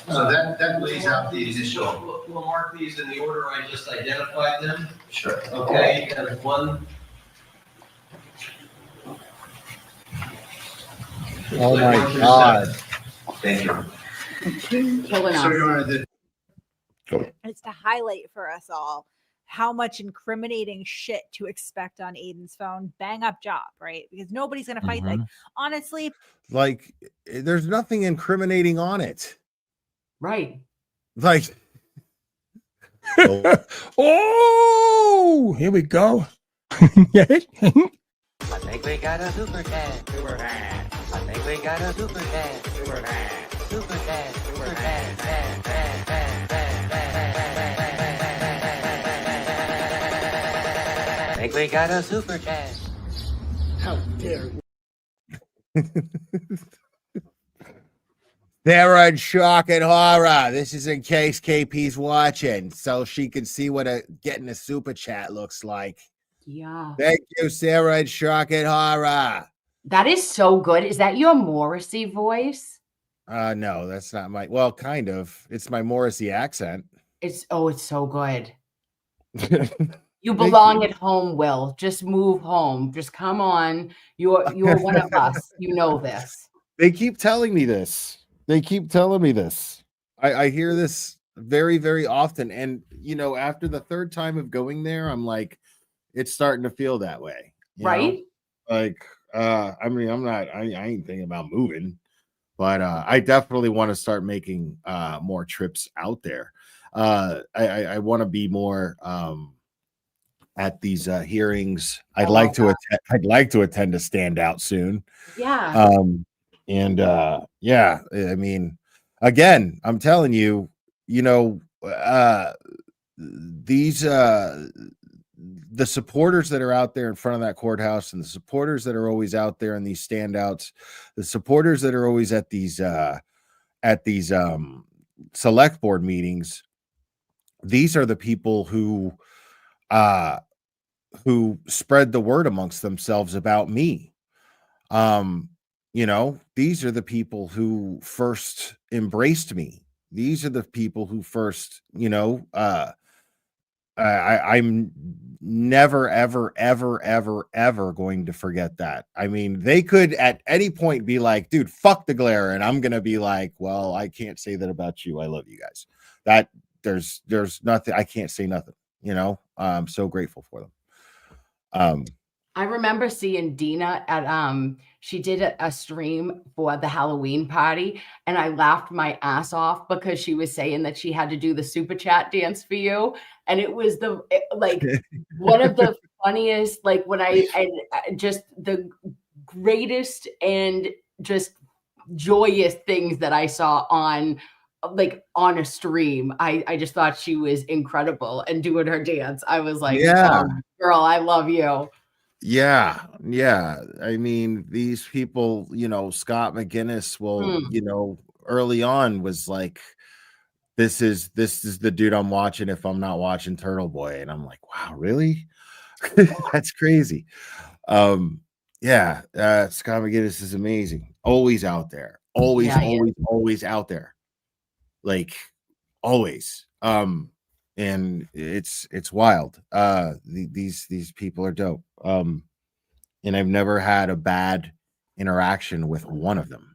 So that lays out the initial. We'll mark these in the order I just identified them. Sure. Okay, and one. Oh my God. Thank you. Killing So, us. Your Honor, It's to highlight for us all how much incriminating shit to expect on Aiden's phone. Bang up job, right? Because nobody's gonna fight. Like, honestly, Like, there's nothing incriminating on it. Right. Like, Oh, here we go. Yes. I think we got a super cat. Super cat. I think we got a super cat. Super cat. Super cat. Super cat. I think we got a super cat. How dare they're in shock and horror. This is in case KP's watching, so she can see what getting a super chat looks like. Yeah. Thank you, Sarah, in shock and horror. That is so good. Is that your Morrissey voice? No, that's not my. Well, kind of. It's my Morrissey accent. It's so good. You Thank belong you. at home, Will. Just move home. Just come on. You're one of us. You know this. They keep telling me this. They keep telling me this. I hear this very, very often. And after the third time of going there, I'm like, it's starting to feel that way. Right? Like, I mean, I ain't thinking about moving, but I definitely want to start making more trips out there. I want to be more at these hearings. I'd like to attend a standout soon. Yeah. And yeah, I mean, again, I'm telling you, these the supporters that are out there in front of that courthouse, and the supporters that are always out there in these standouts, the supporters that are always at these select board meetings, these are the people who spread the word amongst themselves about me. These are the people who first embraced me. These are the people who first, I'm never, ever, ever, ever, ever going to forget that. I mean, they could at any point be like, dude, fuck the glare. And I'm going to be like, well, I can't say that about you. I love you guys. That there's nothing, I can't say nothing, I'm so grateful for them. I remember seeing Dina at she did a stream for the Halloween party, and I laughed my ass off because she was saying that she had to do the super chat dance for you, and it was one of the funniest, like when just the greatest and just joyous things that I saw on a stream. I just thought she was incredible and doing her dance. I was like, Yeah. oh, girl, I love you. Yeah. I mean, these people, Scott McGinnis will, early on was like, this is the dude I'm watching if I'm not watching Turtle Boy. And I'm like, wow, really? That's crazy. Yeah, Scott McGinnis is amazing. Always out there. Always out there. Like always. And it's wild. These people are dope. And I've never had a bad interaction with one of them.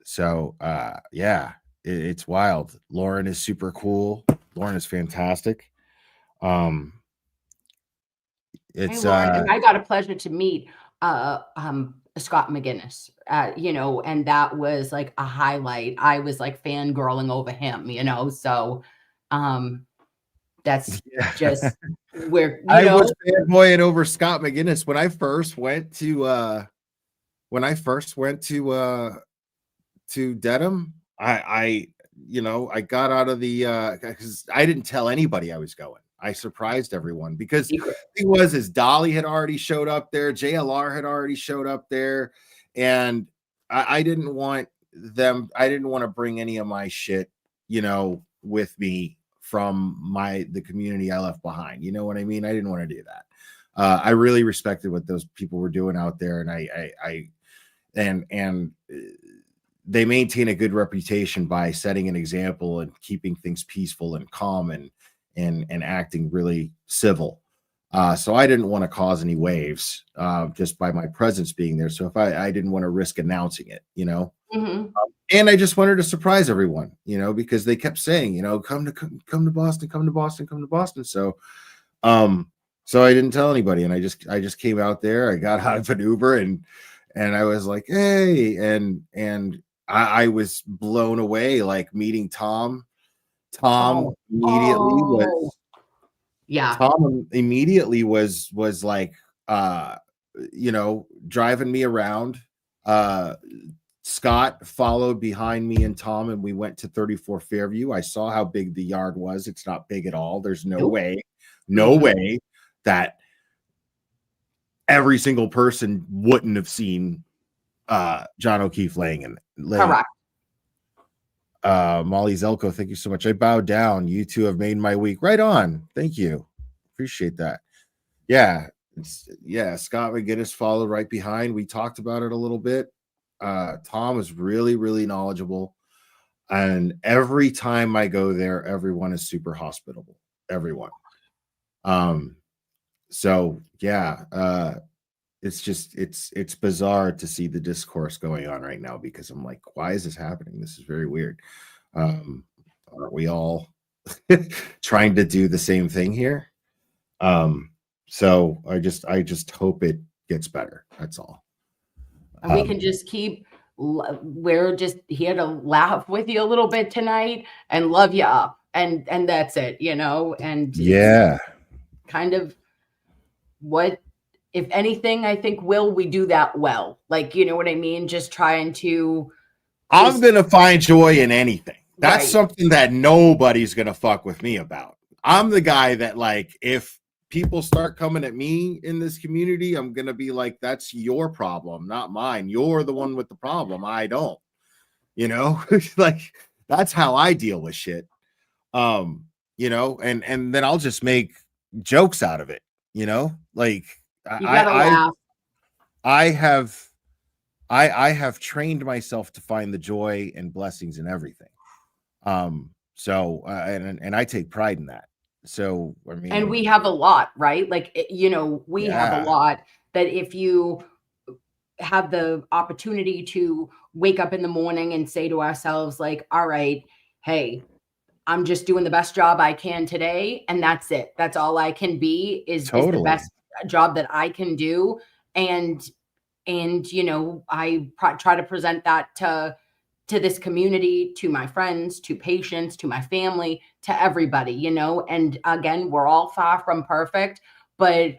So yeah, it's wild. Lauren is super cool. Lauren is fantastic. It's Hey, Lauren, and I got a pleasure to meet Scott McGinnis, and that was like a highlight. I was like fangirling over him, so that's just where I was fanboying over Scott McGinnis when I first went to Dedham. I got out of the because I didn't tell anybody I was going. I surprised everyone because the thing was Dolly had already showed up there, JLR had already showed up there, and I didn't want to bring any of my shit, with me from the community I left behind. You know what I mean? I didn't want to do that. I really respected what those people were doing out there, and and they maintain a good reputation by setting an example and keeping things peaceful and calm and acting really civil. So I didn't want to cause any waves just by my presence being there. So if I didn't want to risk announcing it, Mm-hmm. And I just wanted to surprise everyone, because they kept saying, come to Boston, come to Boston, come to Boston. So, so I didn't tell anybody, and I just came out there. I got out of an Uber and I was like, hey, and I was blown away, like meeting Tom. Tom immediately was like, driving me around. Scott followed behind me and Tom, and we went to 34 Fairview. I saw how big the yard was. It's not big at all. There's no way that every single person wouldn't have seen John O'Keefe laying. Correct. Molly Zelko, thank you so much. I bow down. You two have made my week. Right on. Thank you. Appreciate that. Yeah. Scott McGinnis followed right behind. We talked about it a little bit. Tom is really, really knowledgeable. And every time I go there, everyone is super hospitable. Everyone. So yeah, it's bizarre to see the discourse going on right now, because I'm like, why is this happening? This is very weird. Aren't we all trying to do the same thing here? So I just hope it gets better. That's all. And we can just keep, we're just here to laugh with you a little bit tonight and love you up. And that's it, you know? And yeah, kind of what, if anything, I think, we do that well. Like, you know what I mean? Just trying to. I'm going to find joy in anything. That's Right. something that nobody's going to fuck with me about. I'm the guy that, like, if people start coming at me in this community, I'm going to be like, that's your problem, not mine. You're the one with the problem. I don't, you know, like, that's how I deal with shit. You know, and then I'll just make jokes out of it, you know, like You gotta laugh. I have trained myself to find the joy and blessings in everything. So and I take pride in that. So I mean, And we have a lot, right? Like, you know, we have a lot that if you have the opportunity to wake up in the morning and say to ourselves, like, all right, hey, I'm just doing the best job I can today. And that's it. That's all I can be is the best job that I can do. And, you know, I try to present that to this community, to my friends, to patients, to my family, to everybody, you know. And again, we're all far from perfect, but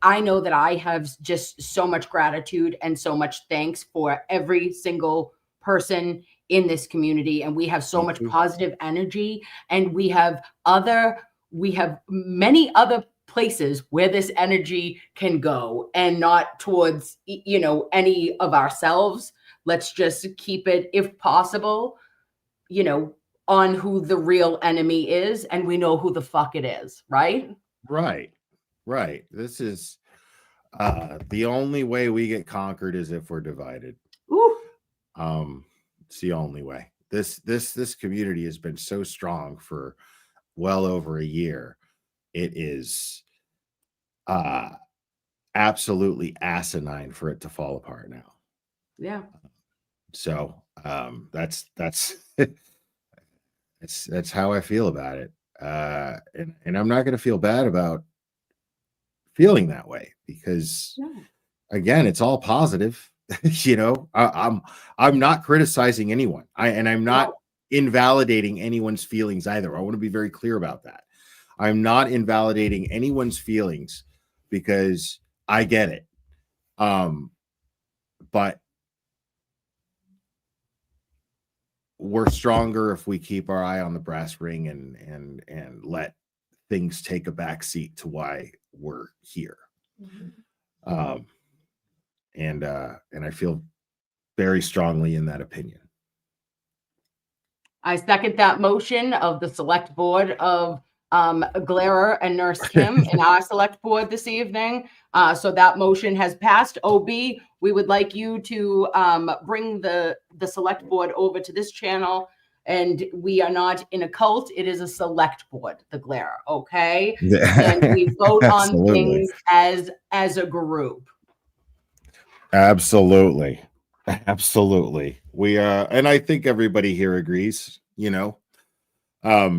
I know that I have just so much gratitude and so much thanks for every single person in this community. And we have so much positive energy, and we have many other places where this energy can go, and not towards, you know, any of ourselves. Let's just keep it, if possible, you know, on who the real enemy is, and we know who the fuck it is, right? Right. This is the only way we get conquered is if we're divided. Ooh. It's the only way. This community has been so strong for well over a year. It is absolutely asinine for it to fall apart now. Yeah. So that's that's how I feel about it. And I'm not going to feel bad about feeling that way, because again, it's all positive. You know, I'm not criticizing anyone. I'm not invalidating anyone's feelings either. I want to be very clear about that. I'm not invalidating anyone's feelings, because I get it. But we're stronger if we keep our eye on the brass ring and let things take a back seat to why we're here. And I feel very strongly in that opinion. I second that motion of the select board of Glera and Nurse Kim in our select board this evening. So that motion has passed. OB, we would like you to bring the select board over to this channel. And we are not in a cult. It is a select board, the Glera, okay? And we vote on things as a group. Absolutely. We and I think everybody here agrees, you know. I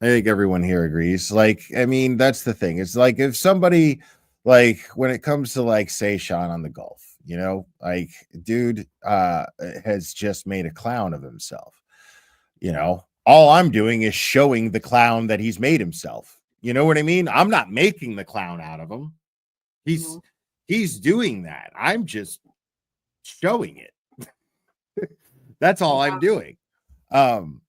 think everyone here agrees. Like, I mean, that's the thing. It's like, if somebody, like, when it comes to, like, say, Sean on the Gulf, you know, like, dude has just made a clown of himself. You know, all I'm doing is showing the clown that he's made himself. You know what I mean? I'm not making the clown out of him. He's doing that. I'm just showing it. That's all I'm doing.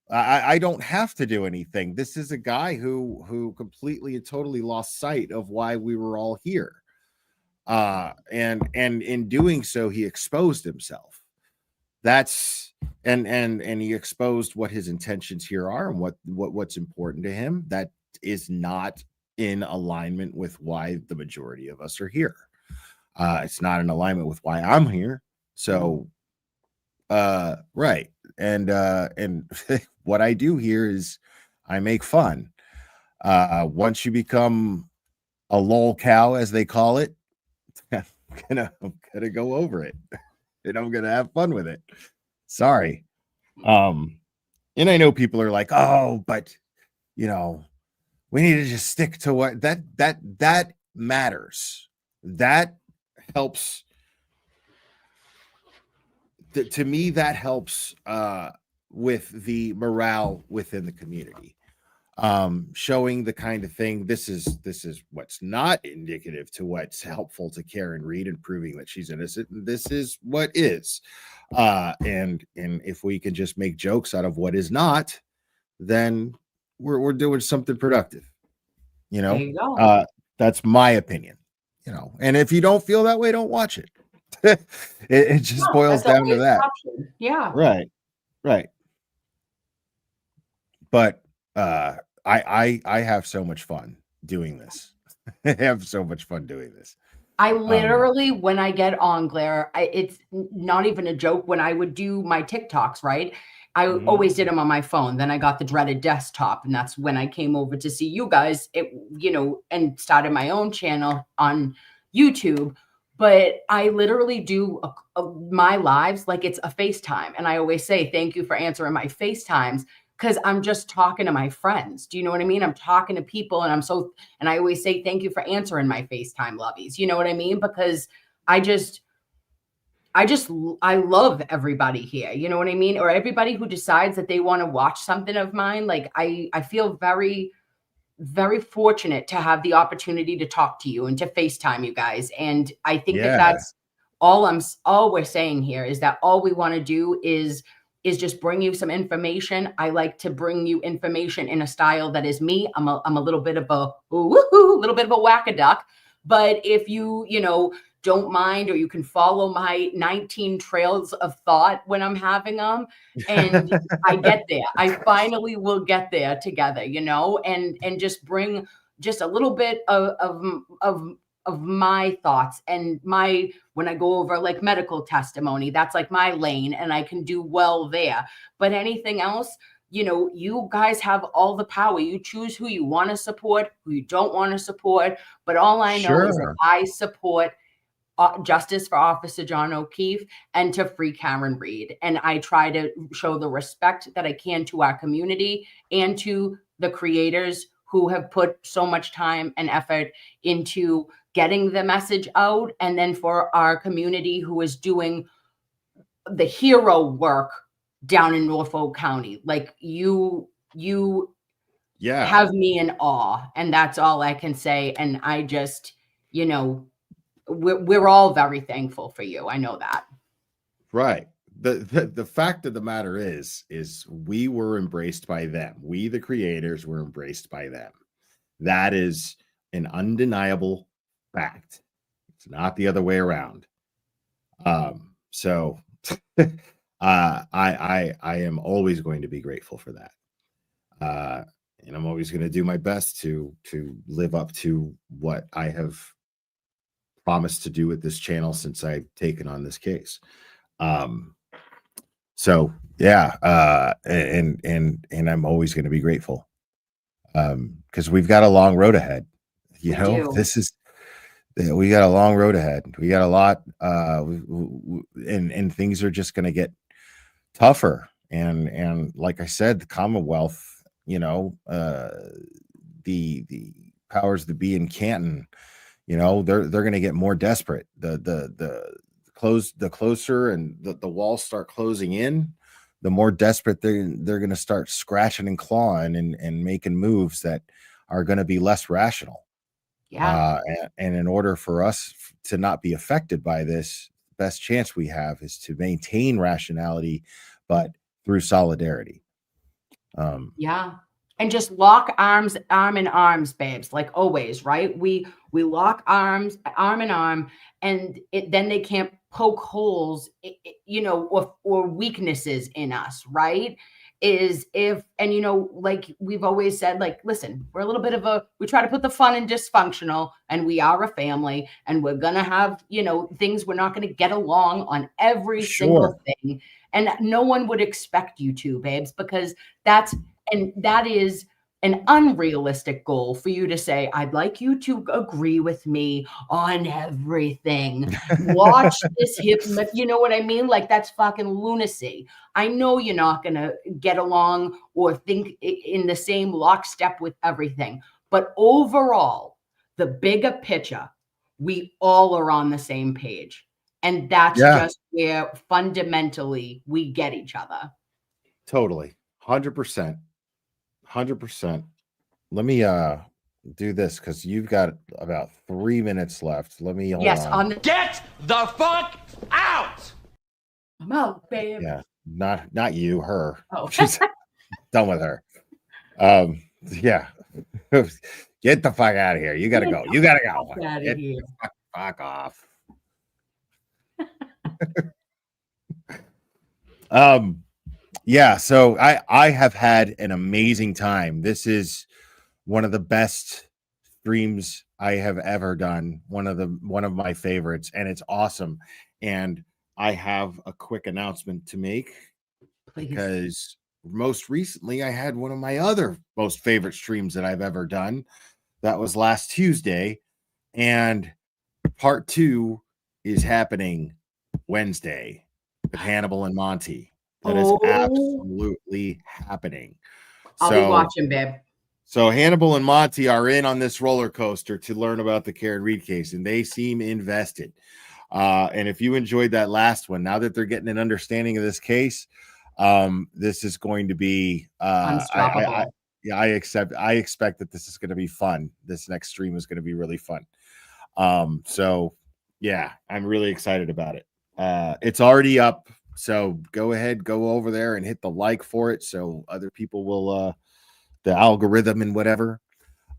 I don't have to do anything. This is a guy who completely and totally lost sight of why we were all here. And in doing so, he exposed himself. That's and he exposed what his intentions here are and what's important to him. That is not in alignment with why the majority of us are here. It's not in alignment with why I'm here. So Right. And what I do here is I make fun. Once you become a lol cow, as they call it, I'm gonna go over it, and I'm gonna have fun with it. Sorry. And I know people are like, oh, but we need to just stick to what that matters. That helps. To me, that helps with the morale within the community. Showing the kind of thing, this is what's not indicative to what's helpful to Karen Reed and proving that she's innocent. And this is what is. And if we can just make jokes out of what is not, then we're doing something productive. There you go. That's my opinion. And if you don't feel that way, don't watch it. it just boils down to that. Option. Yeah. Right. But I have so much fun doing this. I have so much fun doing this. I literally, when I get on Glare, it's not even a joke. When I would do my TikToks, right? I always did them on my phone. Then I got the dreaded desktop, and that's when I came over to see you guys, and started my own channel on YouTube. But I literally do my lives like it's a FaceTime. And I always say, thank you for answering my FaceTimes, because I'm just talking to my friends. Do you know what I mean? I'm talking to people, and I always say, thank you for answering my FaceTime lovies. You know what I mean? Because I love everybody here. You know what I mean? Or everybody who decides that they want to watch something of mine. Like I feel very, very fortunate to have the opportunity to talk to you and to FaceTime you guys. And I think that's all we're saying here, is that all we want to do is just bring you some information. I like to bring you information in a style that is me. I'm a little bit of a wackaduck, but if you don't mind, or you can follow my 19 trails of thought when I'm having them, and I get there. I finally will get there together, and just bring just a little bit of my thoughts and when I go over like medical testimony, that's like my lane, and I can do well there. But anything else, you guys have all the power. You choose who you want to support, who you don't want to support. But all I know is that I support justice for Officer John O'Keefe and to free Karen Reed. And I try to show the respect that I can to our community and to the creators who have put so much time and effort into getting the message out. And then for our community who is doing the hero work down in Norfolk County, like you have me in awe. And that's all I can say. And I just, we're all very thankful for you. I know that. Right. The fact of the matter is we were embraced by them. We, the creators, were embraced by them. That is an undeniable fact. It's not the other way around. So I am always going to be grateful for that. And I'm always going to do my best to live up to what I have promised to do with this channel since I've taken on this case. So yeah, and I'm always going to be grateful, because we've got a long road ahead. We got a long road ahead. We got a lot, and things are just going to get tougher. And like I said, the Commonwealth, the powers that be in Canton, they're going to get more desperate. The closer and the walls start closing in, the more desperate they're going to start scratching and clawing and making moves that are going to be less rational. Yeah. And in order for us to not be affected by this, the best chance we have is to maintain rationality, but through solidarity. Yeah. And just lock arm in arms, babes, like always, right? We lock arm in arm, and then they can't poke holes, or weaknesses in us, right? is if, and you know, like we've always said, like, listen, we're a little bit of we try to put the fun in dysfunctional, and we are a family, and we're going to have, you know, things we're not going to get along on every single thing. And no one would expect you to, babes, because that is an unrealistic goal for you to say, I'd like you to agree with me on everything. Watch this you know what I mean? Like, that's fucking lunacy. I know you're not going to get along or think in the same lockstep with everything. But overall, the bigger picture, we all are on the same page. And that's just where fundamentally we get each other. Totally. 100%. 100%. Let me do this because you've got about 3 minutes left. Let me hold on. Get the fuck out! I'm out, babe. Yeah, not you, her. Oh. She's done with her. Yeah. Get the fuck out of here. You gotta go. You gotta go. Get Get here. the fuck off. Yeah, so I have had an amazing time. This is one of the best streams I have ever done. One of my favorites, and it's awesome. And I have a quick announcement to make. Please. Because most recently I had one of my other most favorite streams that I've ever done. That was last Tuesday, and part 2 is happening Wednesday with Hannibal and Monty. That is absolutely happening. I'll be watching, babe. So Hannibal and Monty are in on this roller coaster to learn about the Karen Reed case, and they seem invested. And if you enjoyed that last one, now that they're getting an understanding of this case, this is going to be unstoppable. I expect that this is going to be fun. This next stream is going to be really fun. So yeah, I'm really excited about it. It's already up. So go ahead, go over there and hit the like for it. So other people will, the algorithm and whatever.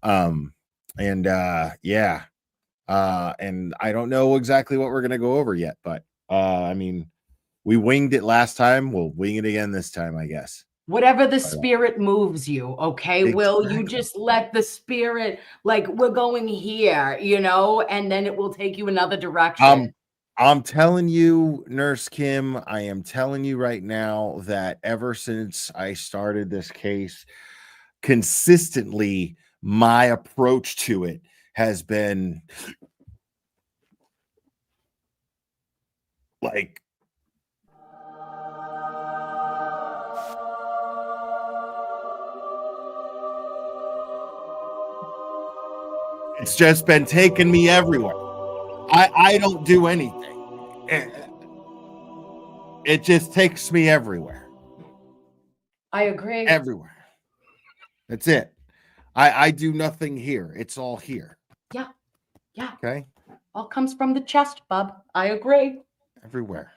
And I don't know exactly what we're going to go over yet, but, I mean, we winged it last time. We'll wing it again this time, I guess. Whatever the spirit moves you, okay? Exactly. Will you just let the spirit, like, we're going here, you know, and then it will take you another direction. I'm telling you, Nurse Kim, I am telling you right now that ever since I started this case, consistently, my approach to it has been like, it's just been taking me everywhere. I don't do anything. It just takes me everywhere. I agree. Everywhere. That's it. I do nothing here. It's all here. Yeah. Yeah. Okay. All comes from the chest, bub. I agree. Everywhere.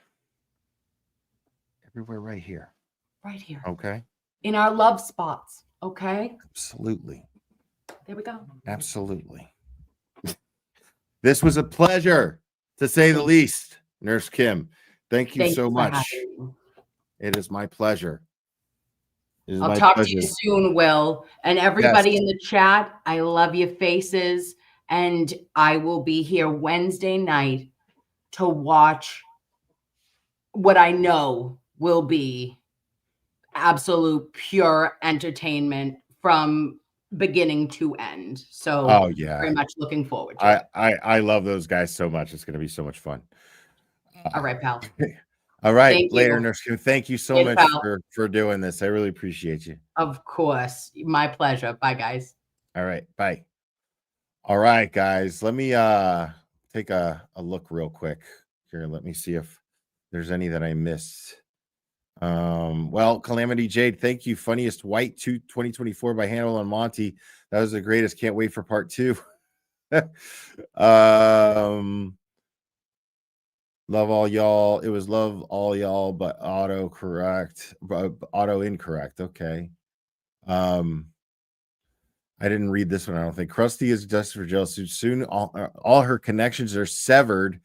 Everywhere right here. Right here. Okay. In our love spots. Okay. Absolutely. There we go. Absolutely. This was a pleasure, to say the least, Nurse Kim. Thank you so much. It is my pleasure. I'll talk to you soon, Will. And everybody in the chat, I love your faces. And I will be here Wednesday night to watch what I know will be absolute pure entertainment from beginning to end. So very much looking forward to it. I love those guys so much. It's going to be so much fun. All right, pal. All right. Thank Later, you. Nurse Kim. Thank you so much for doing this. I really appreciate you. Of course. My pleasure. Bye, guys. All right. Bye. All right, guys. Let me take a look real quick here. Let me see if there's any that I missed. Well, Calamity Jade, thank you. Funniest White 2024 by Hannibal and Monty. That was the greatest. Can't wait for part 2. Love all y'all. It was love all y'all, but auto incorrect. Okay. I didn't read this one. I don't think. Krusty is just for jail soon. All her connections are severed.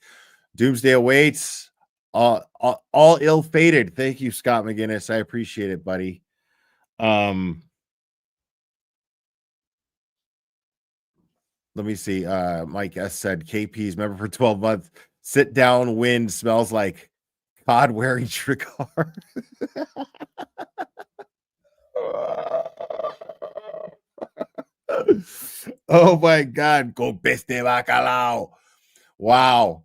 Doomsday awaits. All ill-fated. Thank you, Scott McGinnis. I appreciate it, buddy. Let me see. Mike S said KP's member for 12 months. Sit down, wind smells like cod wearing tricar. Oh my God. Go peste bacalao. Wow.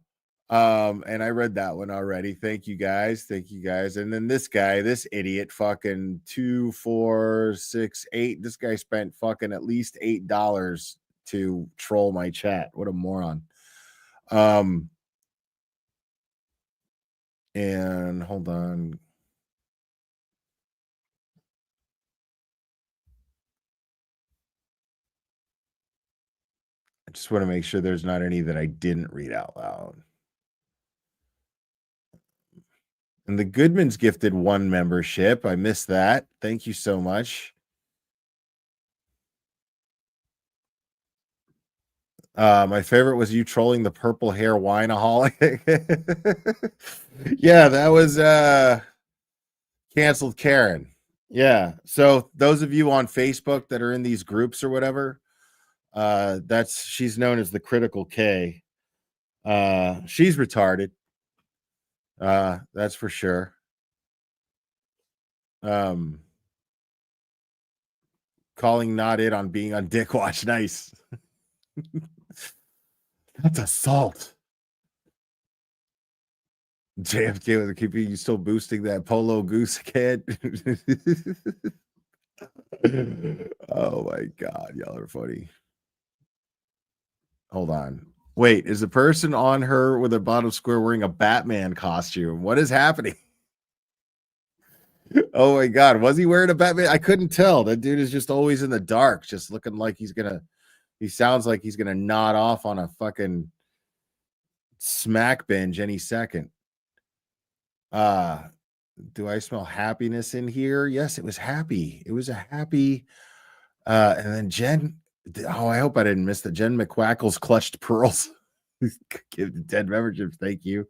And I read that one already. Thank you guys. Thank you guys. And then this guy, this idiot, fucking 2, 4, 6, 8. This guy spent fucking at least $8 to troll my chat. What a moron. And hold on. I just want to make sure there's not any that I didn't read out loud. And the Goodmans gifted 1 membership. I missed that. Thank you so much. My favorite was you trolling the purple hair wineaholic. Yeah, that was canceled Karen. Yeah. So those of you on Facebook that are in these groups or whatever, she's known as the Critical K. She's retarded. That's for sure. Calling not it on being on Dick Watch. Nice. That's assault. JFK with a keeping you still boosting that Polo Goose kid. Oh my God, y'all are funny. Hold on. Wait, is the person on her with a bottom square wearing a Batman costume? What is happening? Oh my God, was he wearing a Batman? I couldn't tell. That dude is just always in the dark, just looking like he sounds like he's gonna nod off on a fucking smack binge any second. Do I smell happiness in here? Yes, it was happy. It was a happy. And then Jen, I hope I didn't miss that. Jen McQuackle's clutched pearls. Give the 10 memberships. Thank you.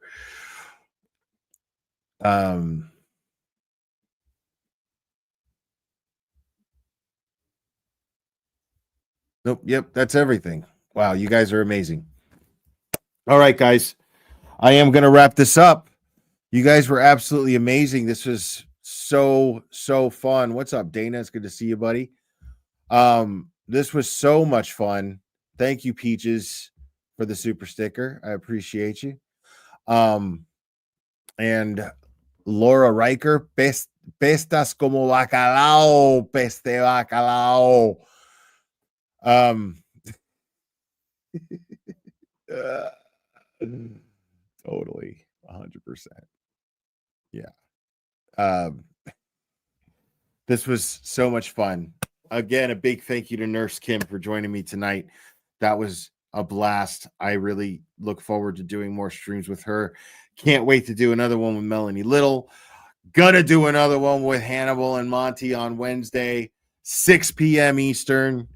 Nope. Yep. That's everything. Wow. You guys are amazing. All right, guys. I am going to wrap this up. You guys were absolutely amazing. This was so fun. What's up, Dana? It's good to see you, buddy. This was so much fun. Thank you, Peaches, for the super sticker. I appreciate you. And Laura Riker, pestas como bacalao, peste bacalao. Totally 100%. Yeah. This was so much fun. Again, a big thank you to Nurse Kim for joining me tonight. That was a blast. I really look forward to doing more streams with her. Can't wait to do another one with Melanie Little. Gonna do another one with Hannibal and Monty on Wednesday, 6 p.m. Eastern.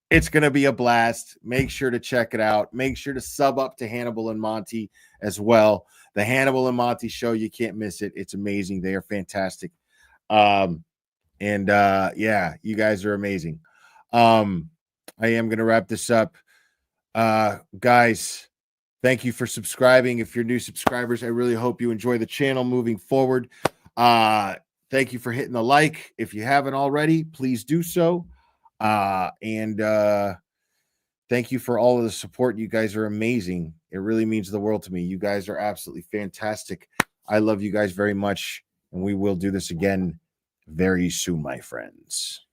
It's going to be a blast. Make sure to check it out. Make sure to sub up to Hannibal and Monty as well. The Hannibal and Monty show, you can't miss it. It's amazing. They are fantastic. Yeah, you guys are amazing. I am going to wrap this up. Guys, thank you for subscribing. If you're new subscribers, I really hope you enjoy the channel moving forward. Thank you for hitting the like. If you haven't already, please do so. And thank you for all of the support. You guys are amazing. It really means the world to me. You guys are absolutely fantastic. I love you guys very much, and we will do this again very soon, my friends.